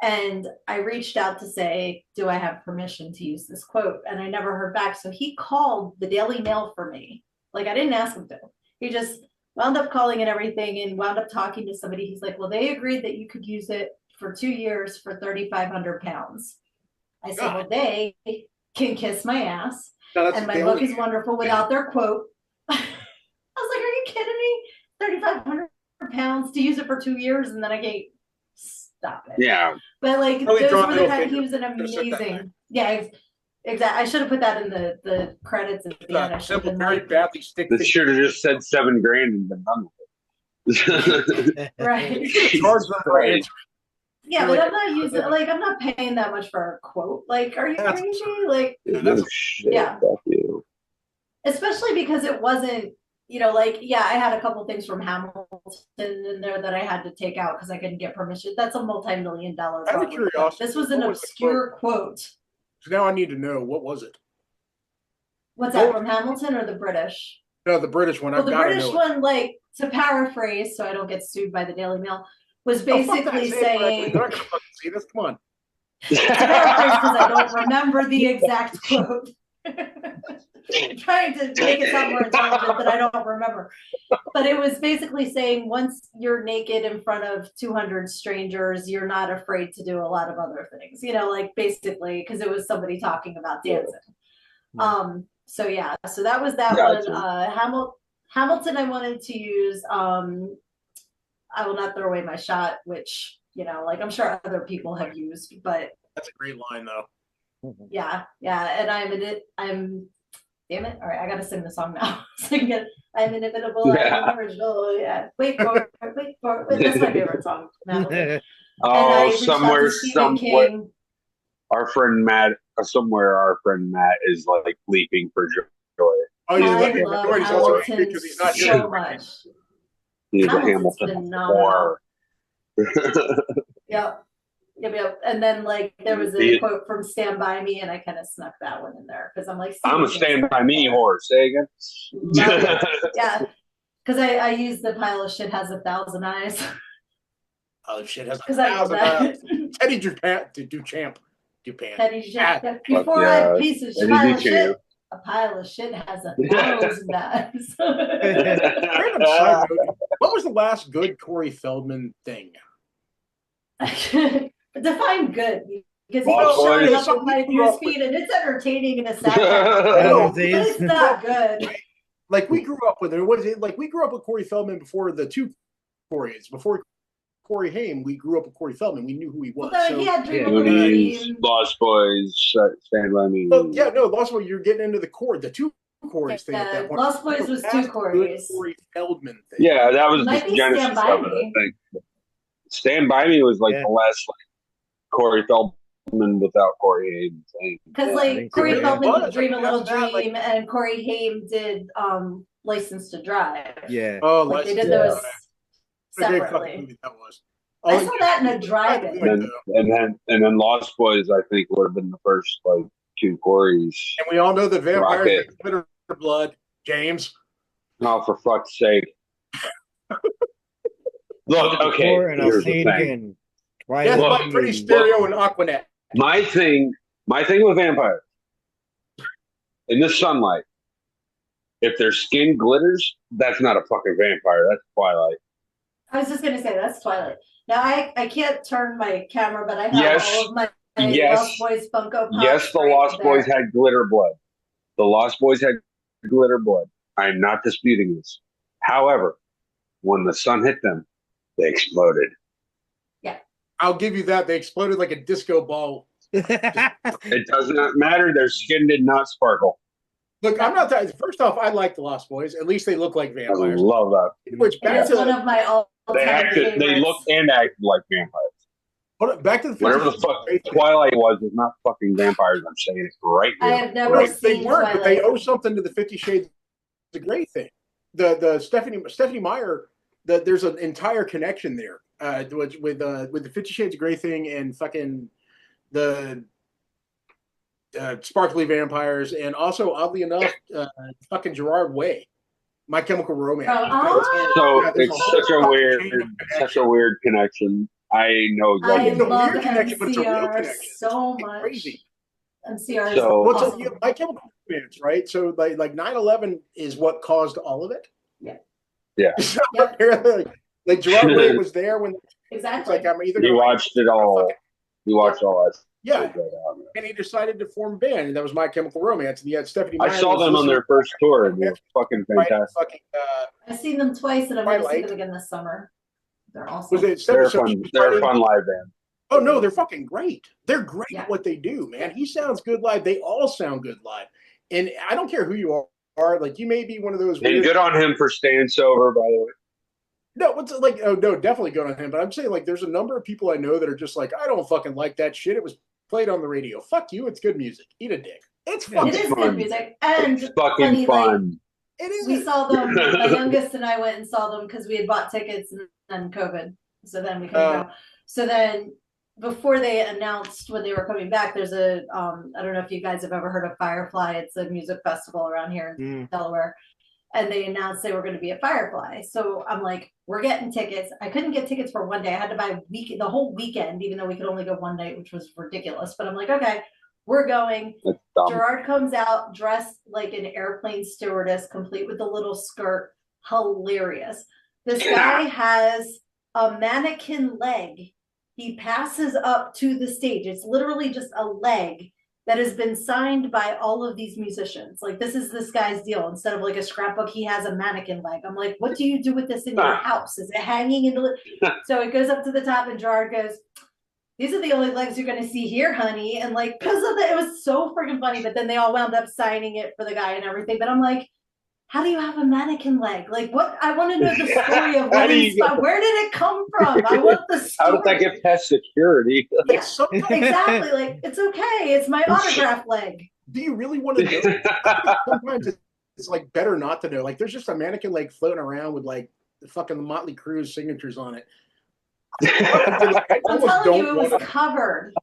And I reached out to say, do I have permission to use this quote? And I never heard back. So he called the Daily Mail for me. Like, I didn't ask him to. He just wound up calling and everything and wound up talking to somebody. He's like, well, they agreed that you could use it for 2 years for 3,500 pounds. I said, well, they can kiss my ass. No, and my book is wonderful without their quote. I was like, are you kidding me? 3,500 pounds to use it for 2 years and then I can't stop it. Yeah. But like, those were the kind, he was an amazing, yeah, exactly. I should have put that in the credits at the end. I should have very badly stick. This should have just said $7,000 and been done with it. Right. Charge them for answering. Yeah, but I'm not using, like, I'm not paying that much for a quote. Like, are you crazy? Like, No shit, yeah. Fuck you. Especially because it wasn't, you know, like, yeah, I had a couple things from Hamilton in there that I had to take out because I couldn't get permission. That's a multi-million-dollar Out of curiosity, this was an obscure quote. So now I need to know, what was it? What's that, from Hamilton or the British? No, the British one. Well, the British one, like, to paraphrase so I don't get sued by the Daily Mail, was basically saying, they're not gonna fucking see this. Come on. To paraphrase because I don't remember the exact quote. I'm trying to make it sound more intelligent that I don't remember. But it was basically saying once you're naked in front of 200 strangers, you're not afraid to do a lot of other things. You know, like, basically, because it was somebody talking about dancing. So yeah, so that was that one. Hamilton I wanted to use I Will Not Throw Away My Shot, which, you know, like, I'm sure other people have used, but that's a great line though. Yeah, and I'm damn it. All right, I gotta sing the song now. Sing it. I'm inevitable. Yeah. I'm original. Yeah. Wait for it. That's my favorite song. Oh, somewhere. Our friend Matt is like leaping for joy. Oh, he's leaping for joy. He's also angry because he's not so much. He's a Hamilton whore. Yep. And then, like, there was a quote from Stand By Me, and I kind of snuck that one in there because I'm like, I'm a Stand By Me whore. Say again. Yeah, because I use the pile of shit has 1,000 eyes. Oh, shit has 1,000 eyes. Teddy Duchamp. Teddy Duchamp. Before I piece of pile of shit. A pile of shit has 1,000 eyes. Random side note, what was the last good Corey Feldman thing? Define good, because he was showing up on my newsfeed and it's entertaining in a sad but it's not good. Like, we grew up with it. We grew up with Corey Feldman before the two Corys. Before Corey Haim, we grew up with Corey Feldman. We knew who he was. He had Goonies, Lost Boys, Stand By Me. Well, yeah, no, Lost Boys. You're getting into the two Corys thing at that point. Lost Boys was two Corys. Corey Feldman thing. Yeah, that was the genesis of it, I think. Stand By Me was like the last like Corey Feldman Feldman without Corey Haim saying. Because like Corey so. Feldman It did was. Dream a I mean, Little after that, Dream, and Corey Haim did License to Drive. Yeah. Oh, Like they License did to those Drive. What a great fucking separately. movie that was. I saw that in a drive-in. And then Lost Boys, I think, would have been the first like two Corys. And we all know that vampires Rocket. get glitter blood, James. Oh, for fuck's sake! Look, okay. Before, and I'll Here's say the it thing. again. Yes, Twilight my pretty stereo and Aquanet. My thing with vampires in the sunlight. If their skin glitters, that's not a fucking vampire. That's Twilight. I was just gonna say that's Twilight. Now I can't turn my camera, but I have Yes. all of my Yes. Lost Boys Funko Pops. Yes, the right Lost there. Boys had glitter blood. The Lost Boys had glitter blood. I'm not disputing this. However, when the sun hit them, they exploded. Yeah. I'll give you that. They exploded like a disco ball. It does not matter. Their skin did not sparkle. Look, I'm not that. First off, I like the Lost Boys. At least they look like I vampires. love that. Which It back is to one of my all-time favorites. They looked and acted like vampires. back to the Whatever the fuck Twilight was not fucking vampires. I'm saying it right I here. have never They seen weren't, Twilight. but they owe something to the 50 Shades of Grey thing. The Stephanie Meyer. There's an entire connection there with the 50 Shades of Grey thing and fucking the sparkly vampires, and also oddly enough, fucking Gerard Way, My Chemical Romance. So Yeah, there's it's a whole such a fucking weird connection. I know I exactly. love weird connection, but it's a real MCR connection. so It's much. crazy. MCR is So- Well, awesome. it's My Chemical Romance, right? So like 9/11 is what caused all of it. Yeah. Yeah. So, like Gerard Way was there when Exactly. it's like I'm either You gonna watched it all. You watched all that. Yeah. shit right on. and he decided to form a band, and that was My Chemical Romance. And he had Stephanie I Meyer saw was them on listening their first tour, and it was fucking to fantastic. fucking, I've seen them twice, and I'm going to see Twilight. them again this summer. They're awesome. was it They're so fun. he was They're a writing- fun live band. Oh no, they're fucking great. They're great Yeah. at what they do, man. He sounds good live. They all sound good live. And I don't care who you are. Like you may be one of those And weird. good on him for staying sober, by the way. No, what's like? Oh no, definitely good on him. But I'm saying like, there's a number of people I know that are just like, I don't fucking like that shit. It was played on the radio. Fuck you. It's good music. Eat a dick. It's fucking It is fun. good music. And It's fucking funny, like, fun. It is. we saw them. My youngest and I went and saw them because we had bought tickets and then COVID. So then we couldn't go. So then before they announced when they were coming back, there's a I don't know if you guys have ever heard of Firefly. It's a music festival around here in Delaware. And they announced they were going to be at Firefly. So I'm like, we're getting tickets. I couldn't get tickets for one day. I had to buy the whole weekend, even though we could only go one night, which was ridiculous. But I'm like, okay, we're going. That's dumb. Gerard comes out dressed like an airplane stewardess, complete with the little skirt. Hilarious. This guy has a mannequin leg. He passes up to the stage. It's literally just a leg that has been signed by all of these musicians. Like, this is this guy's deal. Instead of like a scrapbook, he has a mannequin leg. I'm like, what do you do with this in your house? Is it hanging in the... So it goes up to the top and Gerard goes, these are the only legs you're going to see here, honey. And like, because of that, it was so freaking funny. But then they all wound up signing it for the guy and everything. But I'm like, how do you have a mannequin leg? Like, what? I want to know the story of How do you get- where did it come from? I want the story. How did that get past security? Yeah, exactly. Like, it's okay. It's my autograph leg. Do you really want to know? Sometimes it's like better not to know. Like, there's just a mannequin leg floating around with like the fucking Motley Crue signatures on it. I I'm almost telling you, it don't was want to. covered.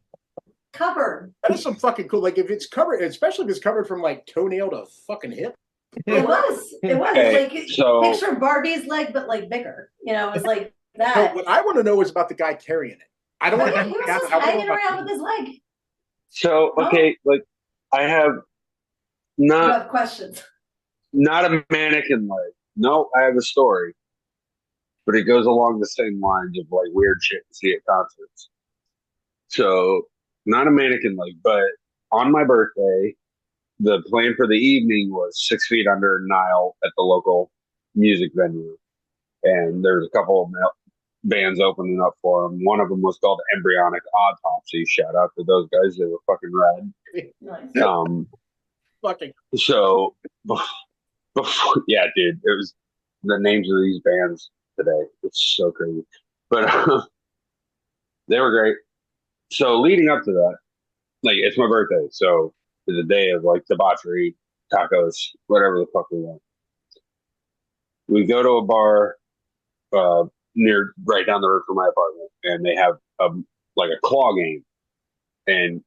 Covered. That is some fucking cool. Like, if it's covered, especially if it's covered from like toenail to fucking hip. It was. It was. Okay, Like, so- picture Barbie's leg, but like bigger. You know, it's like No, that. what I want to know is about the guy carrying it. I don't But want yeah, to. he was just hanging around with his leg. So okay, like I have You not have questions. not a mannequin leg. No, I have a story, but it goes along the same lines of like weird shit to see at concerts. So not a mannequin leg, but on my birthday, the plan for the evening was 6 Feet Under Nile at the local music venue, and there's a couple of bands opening up for them. One of them was called Embryonic Autopsy. Shout out to those guys; they were fucking rad. Nice. Fucking. So, before, yeah, dude, it was the names of these bands today. It's so crazy, but they were great. So leading up to that, like it's my birthday, so it's a day of like debauchery, tacos, whatever the fuck we want. We go to a bar uh, near right down the road from my apartment, and they have like a claw game, and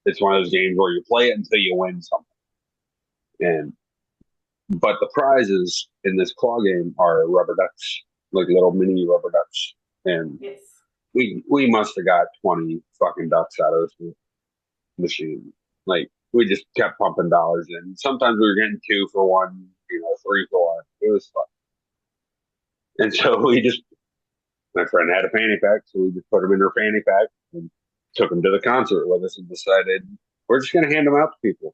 it's one of those games where you play it until you win something. And but the prizes in this claw game are rubber ducks, like little mini rubber ducks, and Yes. we must have got 20 fucking ducks out of this machine. Like we just kept pumping dollars in. Sometimes we were getting 2 for 1, 3 for 1. It was fun. And so my friend had a fanny pack, so we just put them in her fanny pack and took them to the concert with us and decided we're just going to hand them out to people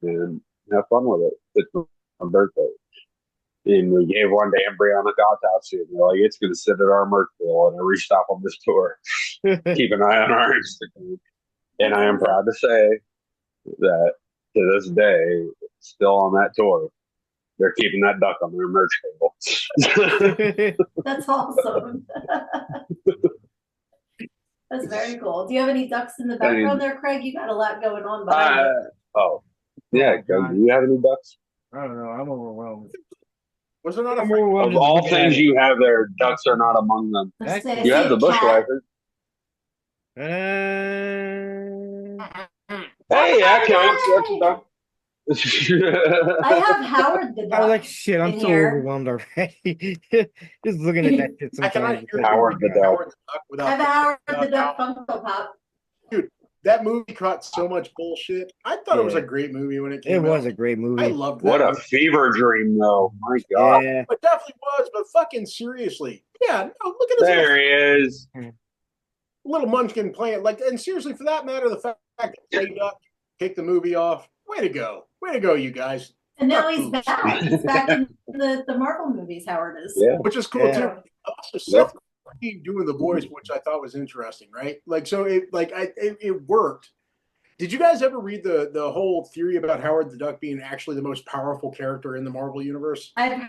and have fun with it. It's my birthday. And we gave one to embryonic autopsy, and they're like, it's going to sit at our merch bill and every stop on this tour. Keep an eye on our Instagram. And I am proud to say that to this day, still on that tour, they're keeping that duck on their merch table. That's awesome. That's very cool. Do you have any ducks in the background there, Craig? You got a lot going on behind you. Oh, yeah. Do you have any ducks? I don't know. I'm overwhelmed. Was there not a Of all things you have there, ducks are not among them. You have the bushwhacker. Hey, that counts. That's a duck. I have Howard the duck. I was like, shit, I'm in so here. overwhelmed already. Just looking at that shit sometimes. Howard the duck. I have Howard the duck Funko Pop. Dude, that movie caught so much bullshit. I thought it was a great movie when it came out. It was a great movie. I loved that. What a movie. fever dream, though. My God. Yeah. It definitely was, but fucking seriously. Yeah, no, look at this. There he is. Little munchkin playing. Like, and seriously, for that matter, the fact that Play Duck kicked the movie off, way to go. Way to go, you guys. And now he's back. He's back in the Marvel movies, Howard is. Yeah. Which is cool, too. Also, Seth Green doing the voice, which I thought was interesting, right? Like, so it worked. Did you guys ever read the whole theory about Howard the Duck being actually the most powerful character in the Marvel universe? I've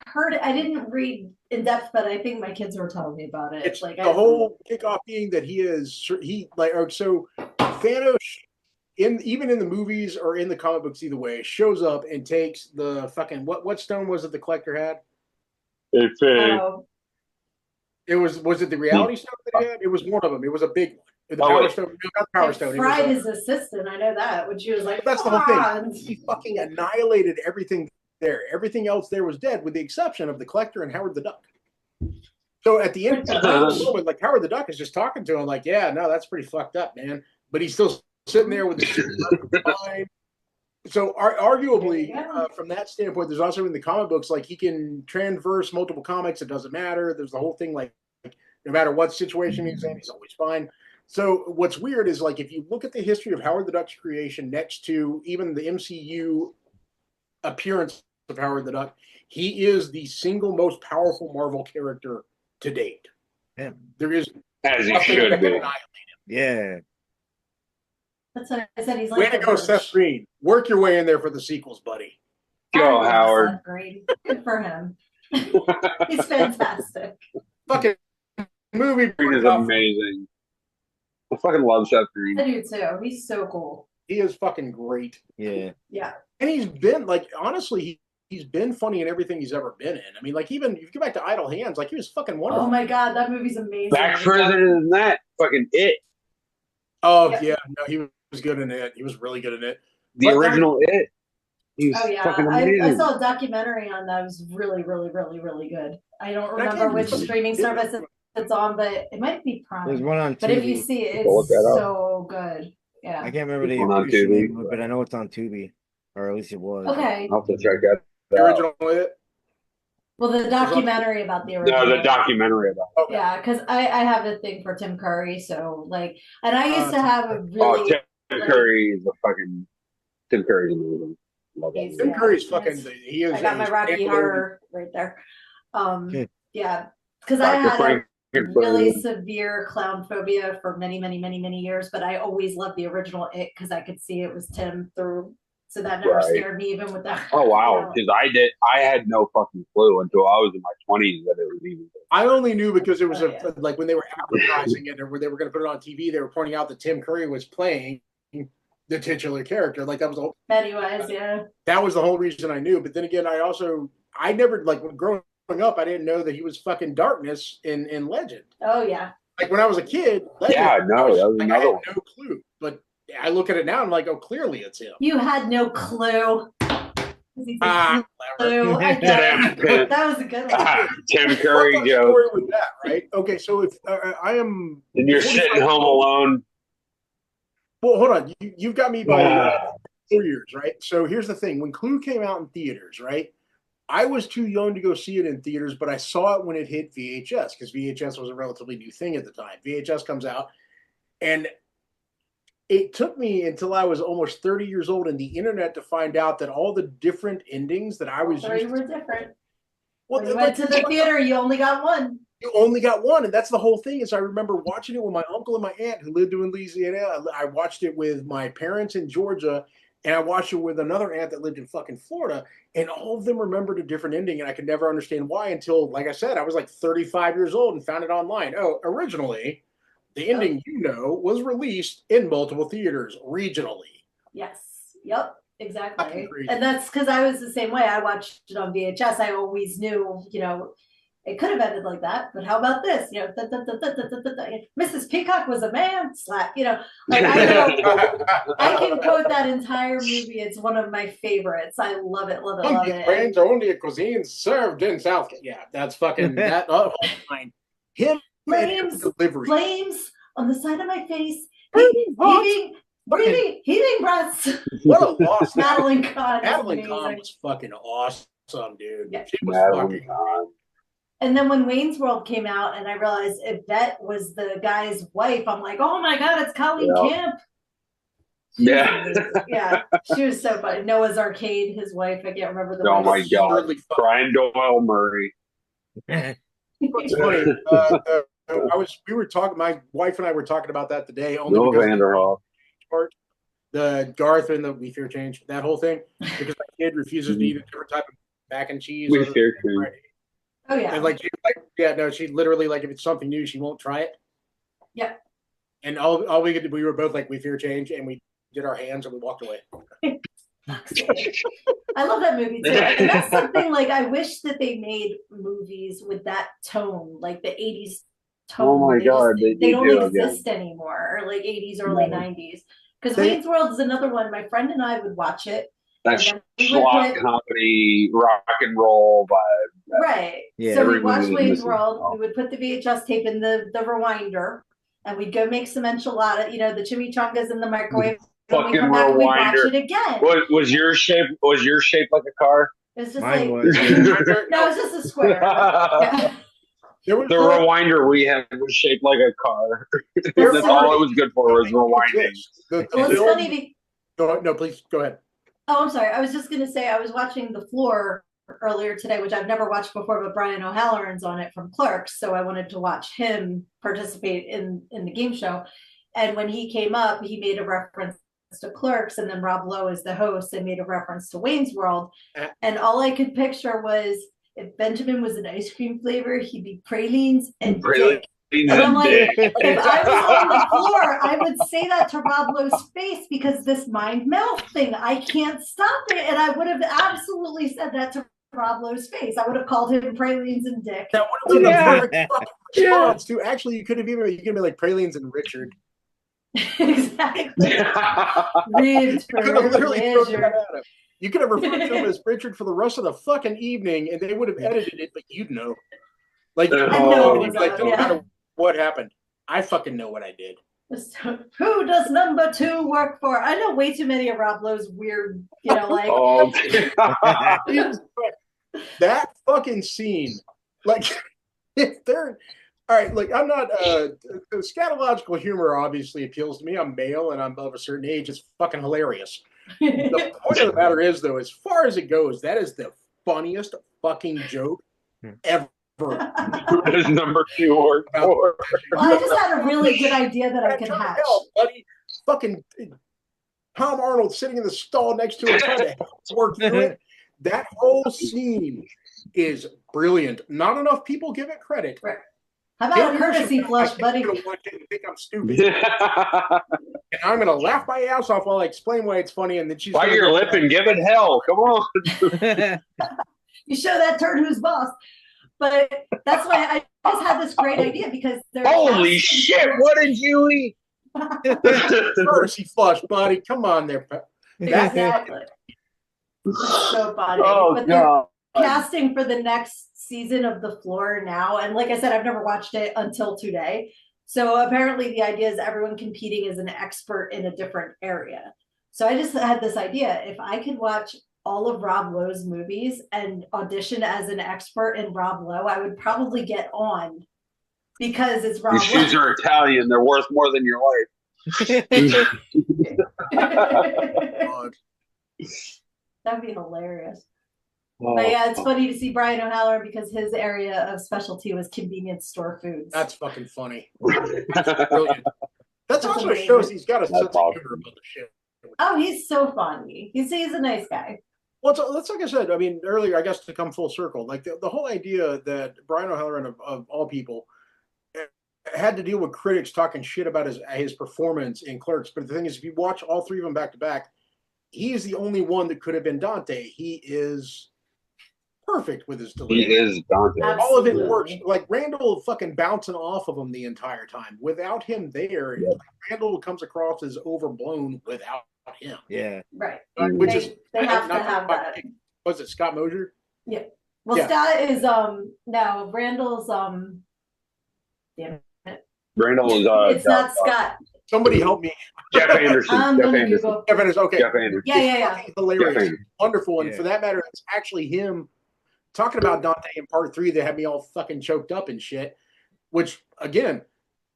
heard it. I didn't read in depth, but I think my kids were telling me about it. It's like the whole kickoff being that so Thanos even in the movies or in the comic books either way shows up and takes the fucking what stone was it the Collector had? It's It was it the Reality Stone that he had? It was one of them. It was a big one. The Power Stone, no, not the Power Stone. Fried his assistant. I know that. When she was like, that's the whole thing. He fucking annihilated everything there. Everything else there was dead, with the exception of the Collector and Howard the Duck. So at the end, like Howard the Duck is just talking to him, like, "Yeah, no, that's pretty fucked up, man." But he's still sitting there with the mind. So arguably, from that standpoint, there's also in the comic books, like he can transverse multiple comics. It doesn't matter. There's the whole thing, like no matter what situation he's in, he's always fine. So what's weird is, like, if you look at the history of Howard the Duck's creation next to even the MCU appearance of Howard the Duck, he is the single most powerful Marvel character to date. Yeah. There is as he should be. Yeah. That's what I said. He's like, way to go, Seth Green. Work your way in there for the sequels, buddy. Go, Howard. Good for him. He's fantastic. Fucking movie Green is amazing. I fucking love Seth Green. I do too. He's so cool. He is fucking great. Yeah. Yeah. And he's been, like, honestly, he's been funny in everything he's ever been in. I mean, like, even if you go back to Idle Hands, like, he was fucking wonderful. Oh my God, that movie's amazing. Back further than that, fucking It. Oh, yeah. No, he was good in it. He was really good in it. The original It. He was fucking amazing. I saw a documentary on that. It was really, really, really, really good. I don't remember which streaming service it's on, but it might be Prime. There's one on But Tubi. if you see it, it's so good. Yeah. I can't remember the One on official Tubi. name of it, but I know it's on Tubi, or at least it was. Okay. I'll have to check that The out. original It? Well, the documentary about the original. No, the documentary about it. Yeah, because I have a thing for Tim Curry, so like, and I used to have a Oh, really. Tim Curry is a fucking. Tim Curry's amazing. Love that. Tim Curry's fucking. He is. I got my he's Rocky Stanley. Horror right there. Okay. Yeah, because I Dr. had Frank- a really severe clown phobia for many, many, many, many years, but I always loved the original It because I could see it was Tim through. So that never Right. scared me, even with that. Oh wow, because I had no fucking clue until I was in my 20s that it was even. I only knew because it was like when they were advertising it or when they were going to put it on TV, they were pointing out that Tim Curry was playing, the titular character. Like that was the whole, Pennywise, yeah. that was the whole reason I knew. But then again, I never like when growing up, I didn't know that he was fucking Darkness in Legend. Oh yeah. Like when I was a kid, Legend, Yeah, no, that was I another had one. no clue. But I look at it now, and I'm like, oh, clearly it's him. You had no clue. Ah, Clue. I get it. That was a good one. Tim Curry Fuck joke. story with that, right? Okay, so if I am, And you're sitting home alone. well, hold on, you've got me by 4 years, right? So here's the thing: when Clue came out in theaters, right? I was too young to go see it in theaters, but I saw it when it hit VHS because VHS was a relatively new thing at the time. VHS comes out, and it took me until I was almost 30 years old in the internet to find out that all the different endings that I was Three used were different. Well, When you went to the theater, you only got one. You only got one, and that's the whole thing. Is I remember watching it with my uncle and my aunt who lived in Louisiana. I watched it with my parents in Georgia, and I watched it with another aunt that lived in fucking Florida. And all of them remembered a different ending, and I could never understand why until, like I said, I was like 35 years old and found it online. Oh, originally, the ending was released in multiple theaters regionally. Yes. Yep. Exactly. And that's because I was the same way. I watched it on VHS. I always knew, it could have ended like that, but how about this? Mrs. Peacock was a man. Slap. Like I can quote that entire movie. It's one of my favorites. I love it. Love it. Love it. Brains are only a cuisine served in South. Yeah, that's fucking that. Oh, fine. Him flames on the side of my face. Heaving breaths. What a loss. Madeline Kahn. Madeline Kahn was fucking awesome, dude. Yeah. She was fucking Kahn. And then when Wayne's World came out and I realized Yvette was the guy's wife, I'm like, oh my God, it's Colleen Camp. Yeah. Yeah. She was so funny. Noah's Arcade, his wife. I can't remember the Oh wife. my God. Brian Doyle Murray. It's funny. We were talking, my wife and I were talking about that today. Only Noah because Vanderhoff. the Garth and the We Fear Change, that whole thing, because my kid refuses to eat a different type of mac and cheese. We Fear Change. Oh yeah. And she literally, like, if it's something new, she won't try it. Yep. And all we could do, we were both like, We Fear Change, and we did our hands and we walked away. I love that movie too. And that's something like I wish that they made movies with that tone, like the 80s tone. Oh my God. They don't exist anymore, or like 80s, early 90s. Because Wayne's World is another one. My friend and I would watch it. That's schlock comedy, rock and roll vibe. Right. Yeah. So we watched Wayne's World. We would put the VHS tape in the rewinder, and we'd go make some enchilada, the chimichangas in the microwave. And we come back and we watch it again. Was your shape like a car? It was just Mine like was. no, it was just a square. Yeah. The rewinder we had was shaped like a car. That's all it was good for, was rewinding. Well, it's funny. No, please go ahead. Oh, I'm sorry. I was just going to say I was watching The Floor earlier today, which I've never watched before, but Brian O'Halloran's on it from Clerks, so I wanted to watch him participate in the game show. And when he came up, he made a reference to Clerks, and then Rob Lowe is the host and made a reference to Wayne's World. And all I could picture was if Benjamin was an ice cream flavor, he'd be pralines and dick. And I'm like, if I was on the floor, I would say that to Rob Lowe's face because this mind melt thing, I can't stop it. And I would have absolutely said that to Rob Lowe's face. I would have called him pralines and dick. That would have been a perfect fucking response too. Actually, you could have been like pralines and Richard. Exactly. Ribs for pleasure. You could have referred to him as Richard for the rest of the fucking evening, and they would have edited it, but you'd know. Like, no matter what happened, I fucking know what I did. Who does number 2 work for? I know way too many of Rob Lowe's weird, like. That fucking scene, like, if they're. All right, like, I'm not scatological humor obviously appeals to me. I'm male and I'm of a certain age. It's fucking hilarious. The point of the matter is, though, as far as it goes, that is the funniest fucking joke ever. Does number 2 work for? Well, I just had a really good idea that I could hatch. Buddy, fucking Tom Arnold sitting in the stall next to him trying to work through it. That whole scene is brilliant. Not enough people give it credit. Right. How about a courtesy flush, buddy? I'm gonna watch it and think I'm stupid. And I'm gonna laugh my ass off while I explain why it's funny, and then she's Bite gonna your go, lip and give it hell. Come on. You show that turd who's boss. But that's why I just had this great idea because they're Holy shit! What did you eat? Courtesy flush, buddy. Come on there. Exactly. That's so funny. Oh, but God. they're casting for the next season of The Floor now. And like I said, I've never watched it until today. So apparently the idea is everyone competing as an expert in a different area. So I just had this idea. If I could watch all of Rob Lowe's movies and audition as an expert in Rob Lowe, I would probably get on because it's Rob These shoes Lowe. are Italian. They're worth more than your life. That'd be hilarious. But yeah, it's funny to see Brian O'Halloran because his area of specialty was convenience store foods. That's fucking funny. That's brilliant. That also shows he's got a sense of humor about the shit. Oh, he's so funny. He's a nice guy. Well, that's like I said. I mean, earlier, I guess to come full circle, like the whole idea that Brian O'Halloran of all people had to deal with critics talking shit about his performance in Clerks. But the thing is, if you watch all three of them back to back, he is the only one that could have been Dante. He is perfect with his delivery. He is Dante. All of it works. Like Randall fucking bouncing off of him the entire time. Without him there, like Randall comes across as overblown without him. Yeah. Right. Which they have to have that. Was it Scott Mosier? Yeah. Well, Yeah. Scott is no Randall's damn it. Randall is it's not Scott. Somebody help me. Jeff Anderson. I'm Jeff gonna Anderson. Google. Jeff Anderson. Okay. Jeff Anderson. Yeah. Fucking hilarious. Jeff Anderson. Wonderful. And Yeah. for that matter, it's actually him talking about Dante in part 3 that had me all fucking choked up and shit. Which again,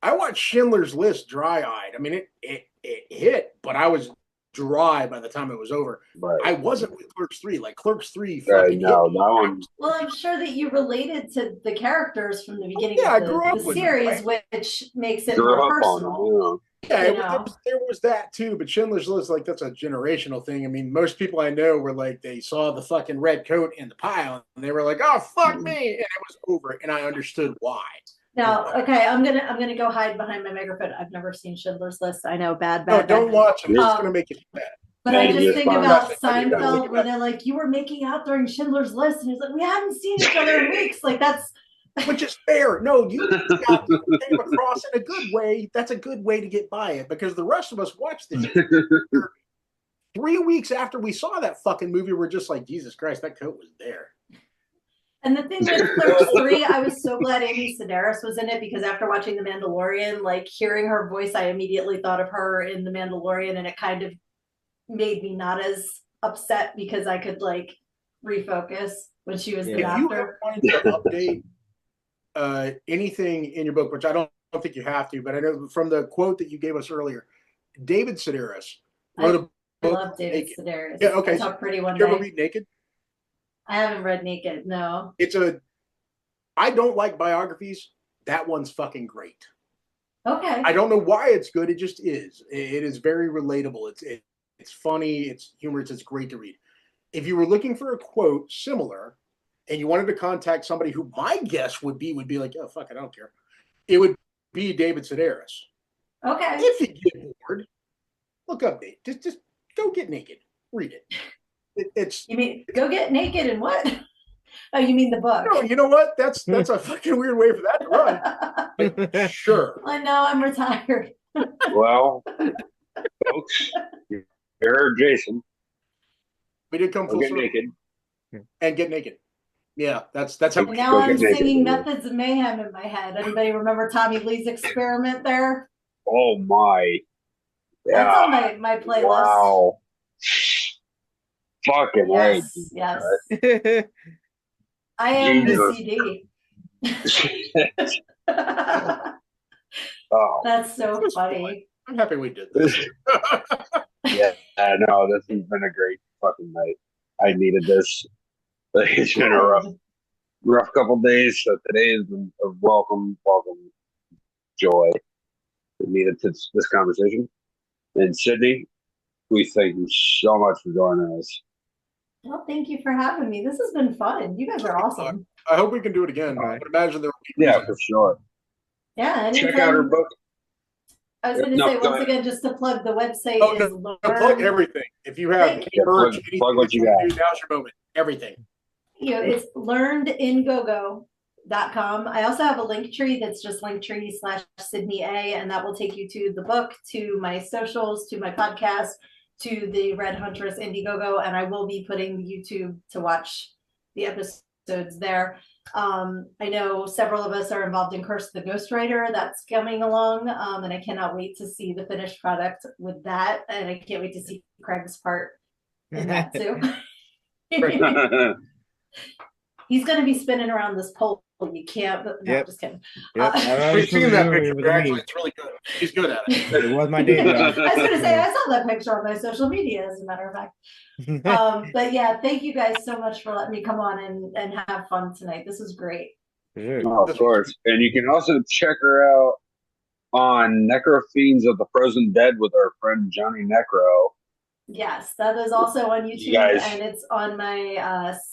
I watched Schindler's List dry-eyed. I mean, it hit, but I was dry by the time it was over. Right. I wasn't with Clerks 3. Like Clerks 3 fucking No, hit me. that one. Well, I'm sure that you related to the characters from the beginning Yeah, I of grew up the with them, series, right? which makes it Grew more up on personal. him, Yeah, You know. there was that too, but Schindler's List, like that's a generational thing. I mean, most people I know were like, they saw the fucking red coat in the pile, and they were like, "Oh fuck me," and it was over, and I understood why. Now, okay, I'm gonna go hide behind my microphone. I've never seen Schindler's List. I know, bad. No, don't watch it. It's gonna make you bad. But I just think about fine. Seinfeld where they're like, "You were making out during Schindler's List," and he's like, "We haven't seen each other in weeks." Like that's Which is fair. No, you came across in a good way. That's a good way to get by it because the rest of us watched this 3 weeks after we saw that fucking movie. We're just like, Jesus Christ, that coat was there. And the thing with Clerks 3, I was so glad Amy Sedaris was in it because after watching The Mandalorian, like hearing her voice, I immediately thought of her in The Mandalorian, and it kind of made me not as upset because I could like refocus when she was the If you doctor. wanted to update anything in your book, which I don't think you have to, but I know from the quote that you gave us earlier, David Sedaris wrote a I book. love David Naked. Sedaris. Yeah, okay. I saw Pretty One Did you ever Day. read Naked? I haven't read Naked, no. I don't like biographies. That one's fucking great. Okay. I don't know why it's good. It just is. It is very relatable. It's funny. It's humorous. It's great to read. If you were looking for a quote similar, and you wanted to contact somebody who my guess would be like, oh fuck, I don't care. It would be David Sedaris. Okay. If you get bored, look up Nate. Just go get naked. Read it. It's You mean go get naked and what? Oh, you mean the book? no, you know what? That's a fucking weird way for that to run. But sure. I know I'm retired. Well, folks, you heard Jason. We did come Go full get circle. naked. And get naked. Yeah, that's how. And now I'm get naked. singing Methods of Mayhem in my head. Anybody remember Tommy Lee's experiment there? Oh my! Yeah. That's on my playlist. Wow. Fucking Yes, hey. yes. I am the Jesus. CD. Oh. That's so funny. I'm happy we did this. Yeah, no, this has been a great fucking night. I needed this. It's been a rough couple days, so today has been a welcome joy. We needed this conversation. And Sydney, we thank you so much for joining us. Well, thank you for having me. This has been fun. You guys are awesome. I hope we can do it again. I would imagine there will be Yeah, for sure. Yeah, check out her anytime. book. I was going to No, say, go once ahead. again, just to plug the website Oh, is no, plug everything. If you have Thank any merch, plug anything what that you you want got. to do, now's your moment. Everything. It's learnedingogo.com. I also have a link tree that's just linktree/Sydnee A, and that will take you to the book, to my socials, to my podcast, to the Red Huntress Indiegogo, and I will be putting the YouTube to watch the episodes there. I know several of us are involved in Curse the Ghostwriter. That's coming along, and I cannot wait to see the finished product with that, and I can't wait to see Craig's part in that too. He's going to be spinning around this pole. You can't, but no, just kidding. We've seen that picture. Actually, it's really good. He's good at it. It was my day job. I was going to say, I saw that picture on my social media, as a matter of fact. But yeah, thank you guys so much for letting me come on and have fun tonight. This was great. Oh, of course. And you can also check her out on Necrofiends of the Frozen Dead with our friend Johnny Necro. Yes, that is also on YouTube, You guys- and it's on my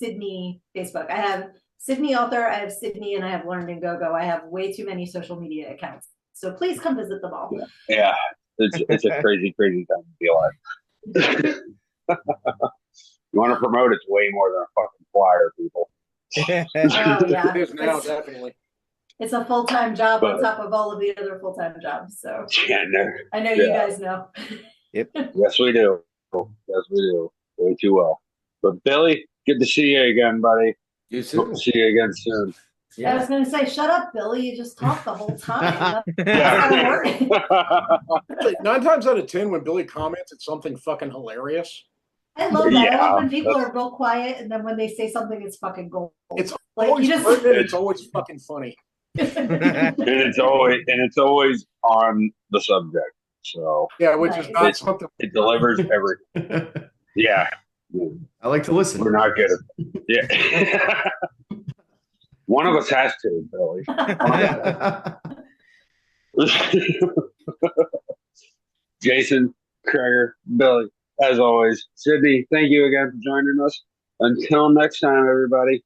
Sydnee Facebook. I have Sydney Author, I have Sydney, and I have Learned and Go-Go. I have way too many social media accounts. So please come visit them all. Yeah, it's a crazy, crazy time to be alive. You want to promote it's way more than a fucking flyer, people. Oh, yeah. It is now, definitely. It's a full-time job on But- top of all of the other full-time jobs. So Yeah, no. I know you Yeah. guys know. Yep. Yes, we do. Yes, we do. Way too well. But Billy, good to see you again, buddy. You Hope to see you again soon. I was going to say, shut up, Billy. You just talk the whole time. Yeah. That's not working. Actually, 9 times out of 10, when Billy comments, it's something fucking hilarious. I love that. I Yeah, love when people that's- are real quiet, and then when they say something, it's fucking gold. It's Like, always you just- pertinent, it's always fucking funny. and it's always on the subject. So Yeah, which is not it, something. it delivers everything. Yeah. I like to listen. We're not good at Yeah. One of us has to, Billy. Jason, Kreger, Billy, as always. Sydney, thank you again for joining us. Until next time, everybody.